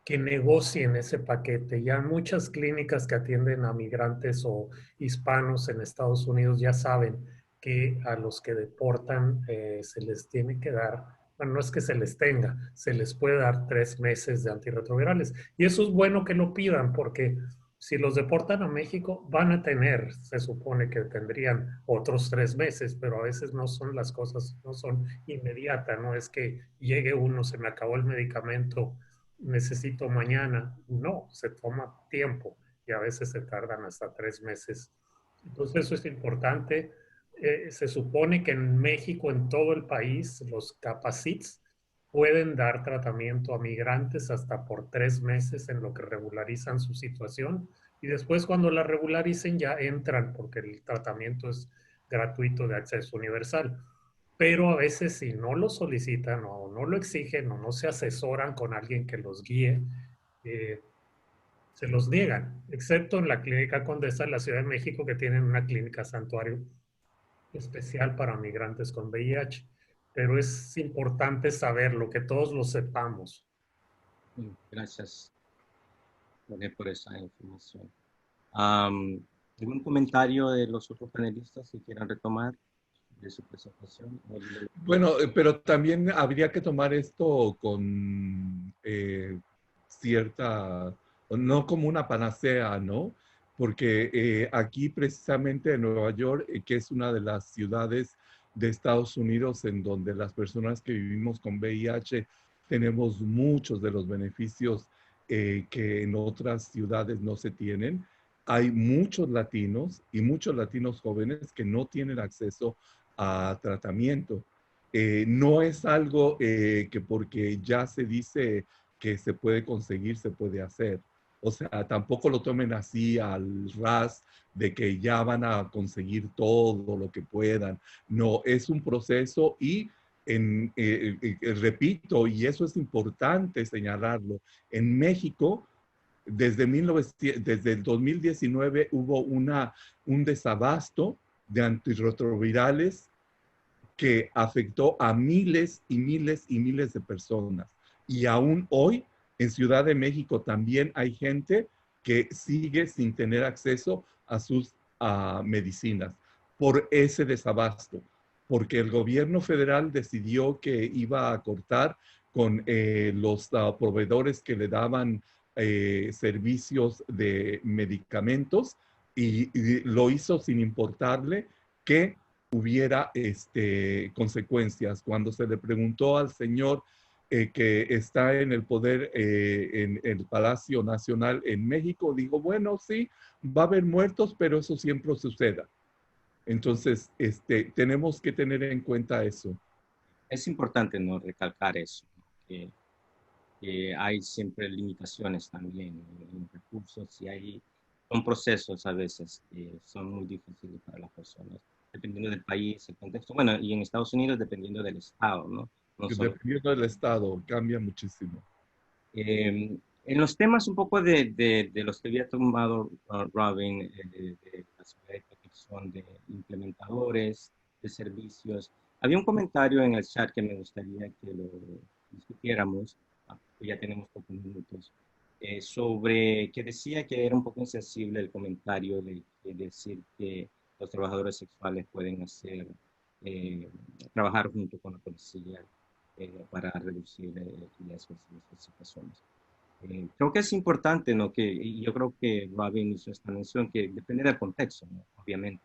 que negocien ese paquete. Ya muchas clínicas que atienden a migrantes o hispanos en Estados Unidos ya saben que a los que deportan se les tiene que dar, bueno, no es que se les tenga, se les puede dar 3 meses de antirretrovirales. Y eso es bueno que lo pidan porque si los deportan a México van a tener, se supone que tendrían otros 3 meses, pero a veces no son las cosas, no son inmediatas, no es que llegue uno, se me acabó el medicamento, necesito mañana. No, se toma tiempo y a veces se tardan hasta 3 meses. Entonces eso es importante. Se supone que en México, en todo el país, los capacits pueden dar tratamiento a migrantes hasta por 3 meses en lo que regularizan su situación y después cuando la regularicen ya entran porque el tratamiento es gratuito de acceso universal. Pero a veces si no lo solicitan o no lo exigen o no se asesoran con alguien que los guíe, eh, se los niegan, excepto en la Clínica Condesa de la Ciudad de México, que tienen una clínica santuario especial para migrantes con VIH. Pero es importante saberlo, que todos lo sepamos. Gracias por esa información. ¿Algún comentario de los otros panelistas que quieran retomar de su presentación? Bueno, pero también habría que tomar esto con cierta, no como una panacea, ¿no? Porque aquí precisamente en Nueva York, que es una de las ciudades de Estados Unidos en donde las personas que vivimos con VIH tenemos muchos de los beneficios que en otras ciudades no se tienen. Hay muchos latinos y muchos latinos jóvenes que no tienen acceso a tratamiento. No es algo que porque ya se dice que se puede conseguir, se puede hacer. O sea, tampoco lo tomen así al ras de que ya van a conseguir todo lo que puedan. No, es un proceso y repito, y eso es importante señalarlo, en México desde el 2019 hubo un desabasto de antirretrovirales que afectó a miles y miles y miles de personas. Y aún hoy en Ciudad de México también hay gente que sigue sin tener acceso a sus medicinas por ese desabasto, porque el gobierno federal decidió que iba a cortar con los proveedores que le daban servicios de medicamentos y lo hizo sin importarle que hubiera consecuencias. Cuando se le preguntó al señor que está en el poder en el Palacio Nacional en México, dijo, bueno, sí, va a haber muertos, pero eso siempre suceda. Entonces, tenemos que tener en cuenta eso. Es importante no recalcar eso, ¿no? Que hay siempre limitaciones también en recursos y son procesos a veces que son muy difíciles para las personas, dependiendo del país, el contexto. Bueno, y en Estados Unidos dependiendo del estado, ¿no? No solo, Dependiendo del estado, cambia muchísimo. en los temas un poco de los que había tomado Robin, de la seguridad de protección de implementadores, de servicios, había un comentario en el chat que me gustaría que lo discutiéramos, ya tenemos pocos minutos, sobre que decía que era un poco insensible el comentario de decir que los trabajadores sexuales pueden trabajar junto con la policía para reducir riesgos en estas situaciones. Creo que es importante, ¿no? Y yo creo que Robin hizo esta mención, que depende del contexto, ¿no? Obviamente.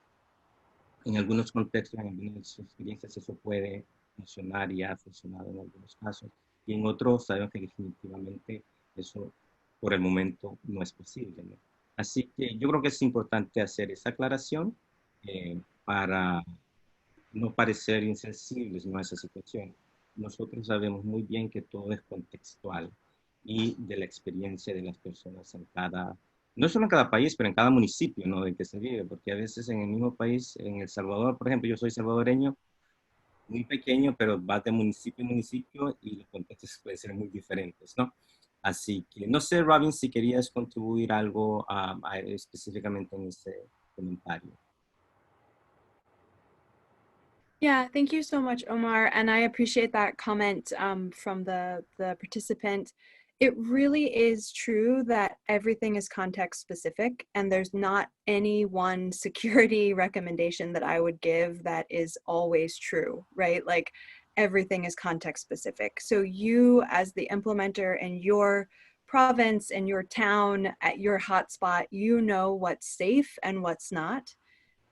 En algunos contextos, en algunas experiencias, eso puede funcionar y ha funcionado en algunos casos. Y en otros sabemos que definitivamente eso por el momento no es posible, ¿no? Así que yo creo que es importante hacer esa aclaración para no parecer insensibles, ¿no? A esa situación. Nosotros sabemos muy bien que todo es contextual y de la experiencia de las personas en cada, no solo en cada país, pero en cada municipio, ¿no? En que se vive, porque a veces en el mismo país, en El Salvador, por ejemplo, yo soy salvadoreño, muy pequeño, pero va de municipio a municipio y los contextos pueden ser muy diferentes, ¿no? Así que no sé, Robin, si querías contribuir algo específicamente en ese comentario. Yeah, thank you so much, Omar. And I appreciate that comment from the participant. It really is true that everything is context specific, and there's not any one security recommendation that I would give that is always true, right? Like everything is context specific. So you as the implementer in your province, in your town, at your hotspot, you know what's safe and what's not.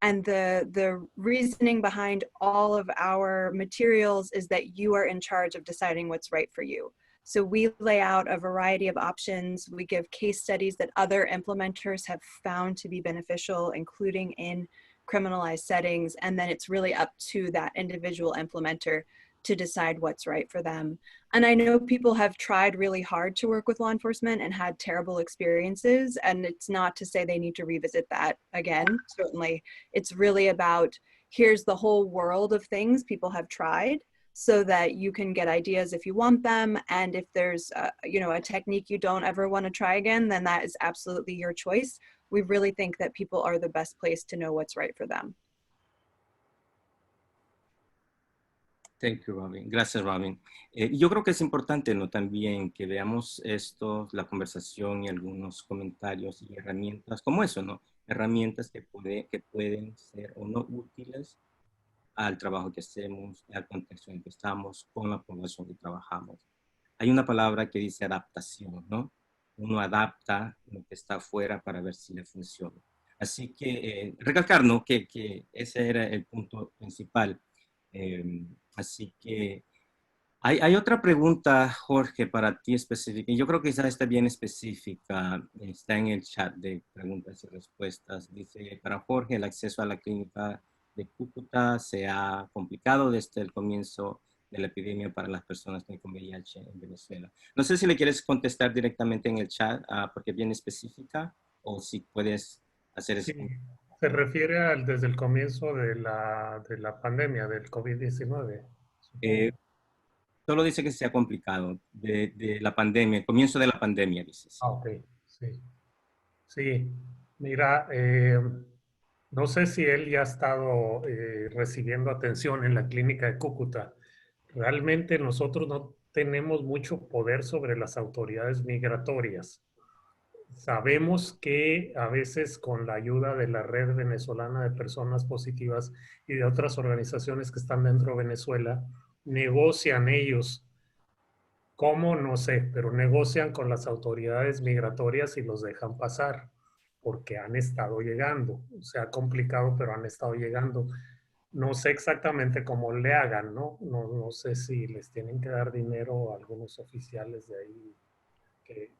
And the reasoning behind all of our materials is that you are in charge of deciding what's right for you. So we lay out a variety of options. We give case studies that other implementers have found to be beneficial, including in criminalized settings. And then it's really up to that individual implementer to decide what's right for them. And I know people have tried really hard to work with law enforcement and had terrible experiences. And it's not to say they need to revisit that again, certainly. It's really about, here's the whole world of things people have tried so that you can get ideas if you want them. And if there's a technique you don't ever want to try again, then that is absolutely your choice. We really think that people are the best place to know what's right for them. Thank you, Robin. Gracias, Robin. Yo creo que es importante, ¿no? También que veamos esto, la conversación y algunos comentarios y herramientas como eso, ¿no? Herramientas que pueden ser o no útiles al trabajo que hacemos, al contexto en el que estamos, con la población que trabajamos. Hay una palabra que dice adaptación, ¿no? Uno adapta lo que está afuera para ver si le funciona. Así que recalcar, ¿no? Que ese era el punto principal. Así que hay otra pregunta, Jorge, para ti específica. Yo creo que esa está bien específica. Está en el chat de preguntas y respuestas. Dice, para Jorge, el acceso a la clínica de Cúcuta se ha complicado desde el comienzo de la epidemia para las personas con VIH en Venezuela. No sé si le quieres contestar directamente en el chat, porque es bien específica, o si puedes hacer eso. Sí, se refiere desde el comienzo de la pandemia del COVID-19. Solo dice que se ha complicado de la pandemia, el comienzo de la pandemia, dice. Sí. Ok, sí. Sí, mira, no sé si él ya ha estado recibiendo atención en la clínica de Cúcuta. Realmente nosotros no tenemos mucho poder sobre las autoridades migratorias. Sabemos que a veces con la ayuda de la Red Venezolana de Personas Positivas y de otras organizaciones que están dentro de Venezuela, negocian ellos, cómo no sé, pero negocian con las autoridades migratorias y los dejan pasar, porque han estado llegando. Se ha complicado, pero han estado llegando. No sé exactamente cómo le hagan, ¿no? No sé si les tienen que dar dinero a algunos oficiales de ahí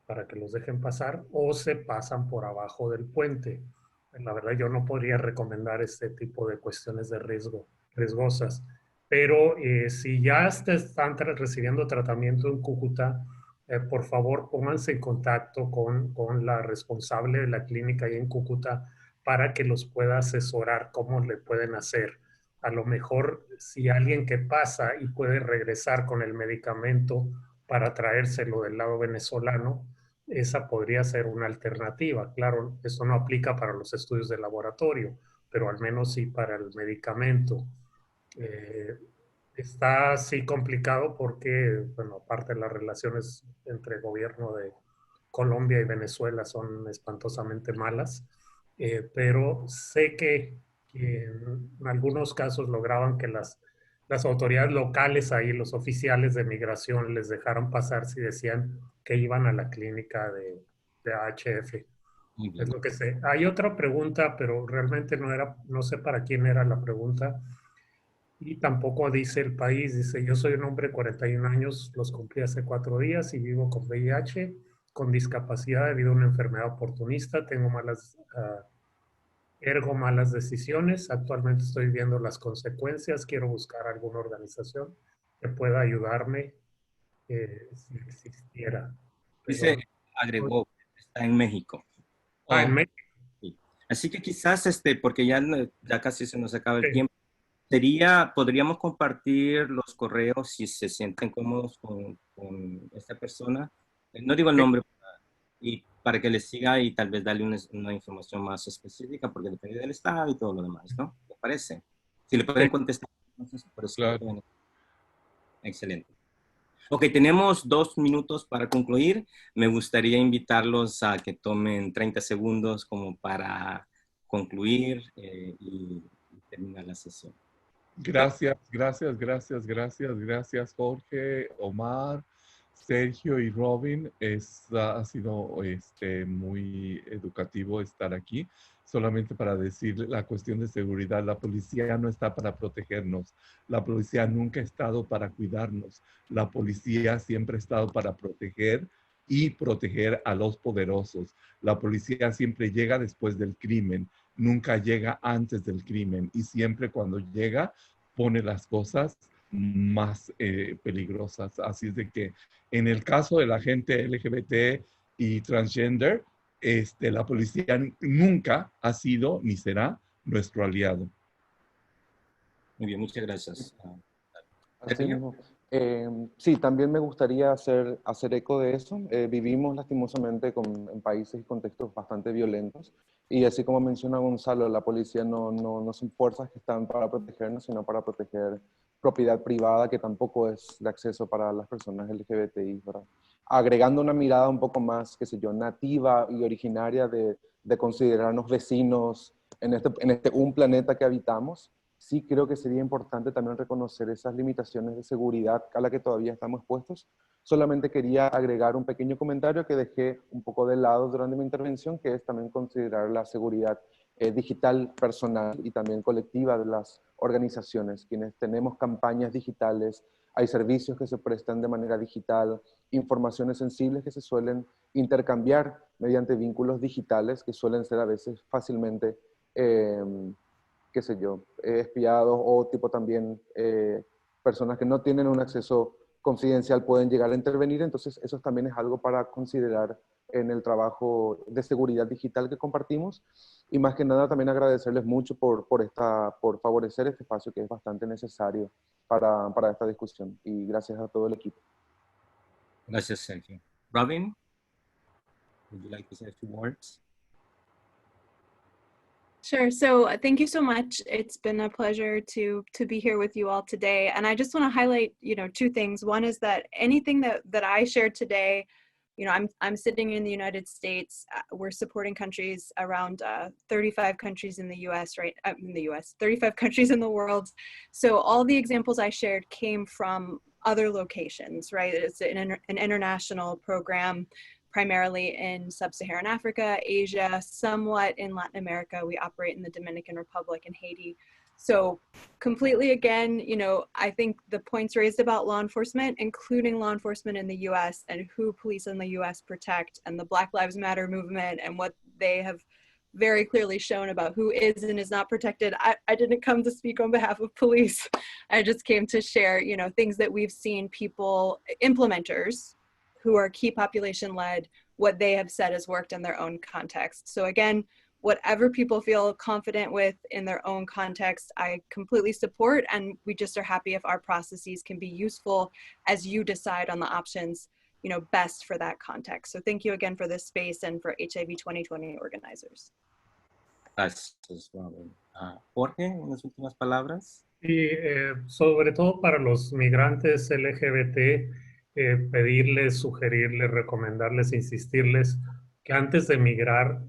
para que los dejen pasar o se pasan por abajo del puente. La verdad yo no podría recomendar este tipo de cuestiones de riesgosas, pero si ya están recibiendo tratamiento en Cúcuta, por favor pónganse en contacto con la responsable de la clínica ahí en Cúcuta para que los pueda asesorar cómo le pueden hacer. A lo mejor si alguien que pasa y puede regresar con el medicamento para traérselo del lado venezolano, esa podría ser una alternativa. Claro, eso no aplica para los estudios de laboratorio, pero al menos sí para el medicamento. Está así complicado porque, bueno, aparte las relaciones entre el gobierno de Colombia y Venezuela son espantosamente malas, pero sé que en algunos casos lograban que las autoridades locales ahí, los oficiales de migración, les dejaron pasar si decían que iban a la clínica de AHF. Es lo que sé. Hay otra pregunta, pero realmente no sé para quién era la pregunta. Y tampoco dice el país, dice, yo soy un hombre de 41 años, los cumplí hace 4 días y vivo con VIH, con discapacidad debido a una enfermedad oportunista, tengo malas decisiones, actualmente estoy viendo las consecuencias, quiero buscar alguna organización que pueda ayudarme si existiera. Dice, agregó, está en México. En México. Sí. Así que quizás, porque ya casi se nos acaba el tiempo, podríamos compartir los correos si se sienten cómodos con esta persona. No digo el nombre, y para que les siga y tal vez darle una información más específica, porque depende del estado y todo lo demás, ¿no? ¿Les parece? Si le pueden contestar Entonces, por eso, Claro. bueno, excelente. Ok, tenemos 2 minutos para concluir. Me gustaría invitarlos a que tomen 30 segundos como para concluir y terminar la sesión. Gracias, gracias, Jorge, Omar, Sergio y Robin. Ha sido muy educativo estar aquí. Solamente para decir la cuestión de seguridad, la policía no está para protegernos. La policía nunca ha estado para cuidarnos. La policía siempre ha estado para proteger y proteger a los poderosos. La policía siempre llega después del crimen, nunca llega antes del crimen, y siempre cuando llega pone las cosas más peligrosas. Así es de que en el caso de la gente LGBT y transgender, la policía nunca ha sido ni será nuestro aliado. Muy bien, muchas gracias. Así ¿Sergio? mismo. Sí, también me gustaría hacer eco de eso. Vivimos lastimosamente en países y contextos bastante violentos. Y así como menciona Gonzalo, la policía no son fuerzas que están para protegernos, sino para proteger propiedad privada, que tampoco es de acceso para las personas LGBTI, ¿verdad? Agregando una mirada un poco más, qué sé yo, nativa y originaria de considerarnos vecinos en este un planeta que habitamos. Sí creo que sería importante también reconocer esas limitaciones de seguridad a las que todavía estamos expuestos. Solamente quería agregar un pequeño comentario que dejé un poco de lado durante mi intervención, que es también considerar la seguridad digital personal y también colectiva de las organizaciones. Quienes tenemos campañas digitales, hay servicios que se prestan de manera digital, informaciones sensibles que se suelen intercambiar mediante vínculos digitales que suelen ser a veces fácilmente qué sé yo, espiados o tipo también personas que no tienen un acceso confidencial pueden llegar a intervenir. Entonces eso también es algo para considerar en el trabajo de seguridad digital que compartimos. Y más que nada también agradecerles mucho por favorecer este espacio que es bastante necesario para esta discusión. Y gracias a todo el equipo. Gracias, Sergio. Robin, would you like to say a few words? Sure. So thank you so much. It's been a pleasure to be here with you all today. And I just want to highlight, two things. One is that anything that I shared today, I'm sitting in the United States. We're supporting countries around 35 countries in the U.S. right in the U.S. 35 countries in the world. So all the examples I shared came from other locations, right? It's an international program, primarily in sub-Saharan Africa, Asia, somewhat in Latin America. We operate in the Dominican Republic and Haiti. So completely, again, I think the points raised about law enforcement, including law enforcement in the US and who police in the US protect, and the Black Lives Matter movement and what they have very clearly shown about who is and is not protected. I didn't come to speak on behalf of police. I just came to share, things that we've seen people, implementers, who are key population led, what they have said has worked in their own context. So again, whatever people feel confident with in their own context, I completely support, and we just are happy if our processes can be useful as you decide on the options, best for that context. So thank you again for this space and for HIV 2020 organizers. Gracias, Robin. Jorge, unas últimas palabras. Y sobre todo para los migrantes LGBT, pedirles, sugerirles, recomendarles, insistirles que antes de migrar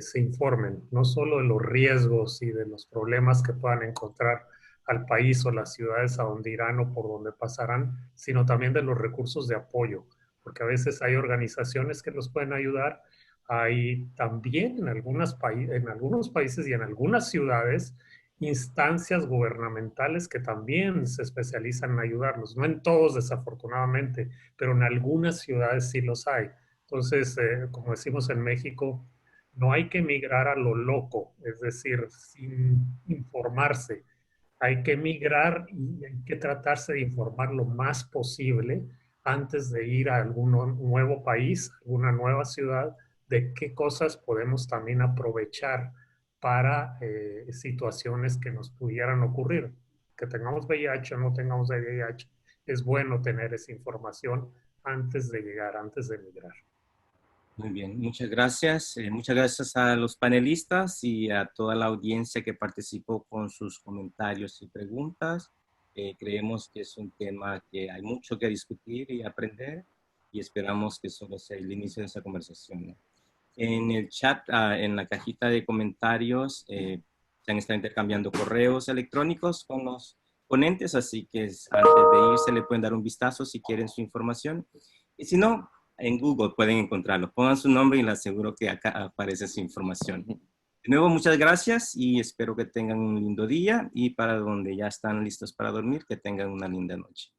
se informen, no solo de los riesgos y de los problemas que puedan encontrar al país o las ciudades a donde irán o por donde pasarán, sino también de los recursos de apoyo, porque a veces hay organizaciones que los pueden ayudar. Hay también en algunos países y en algunas ciudades instancias gubernamentales que también se especializan en ayudarnos. No en todos, desafortunadamente, pero en algunas ciudades sí los hay. Entonces, como decimos en México, no hay que migrar a lo loco, es decir, sin informarse. Hay que migrar y hay que tratarse de informar lo más posible antes de ir a algún nuevo país, alguna nueva ciudad, de qué cosas podemos también aprovechar para situaciones que nos pudieran ocurrir. Que tengamos VIH o no tengamos VIH, es bueno tener esa información antes de llegar, antes de migrar. Muy bien, muchas gracias. Muchas gracias a los panelistas y a toda la audiencia que participó con sus comentarios y preguntas. Creemos que es un tema que hay mucho que discutir y aprender y esperamos que solo sea el inicio de esa conversación, ¿no? En el chat, en la cajita de comentarios, se han estado intercambiando correos electrónicos con los ponentes, así que antes de irse le pueden dar un vistazo si quieren su información. Y si no, en Google pueden encontrarlo. Pongan su nombre y les aseguro que acá aparece su información. De nuevo, muchas gracias y espero que tengan un lindo día y para donde ya están listos para dormir, que tengan una linda noche.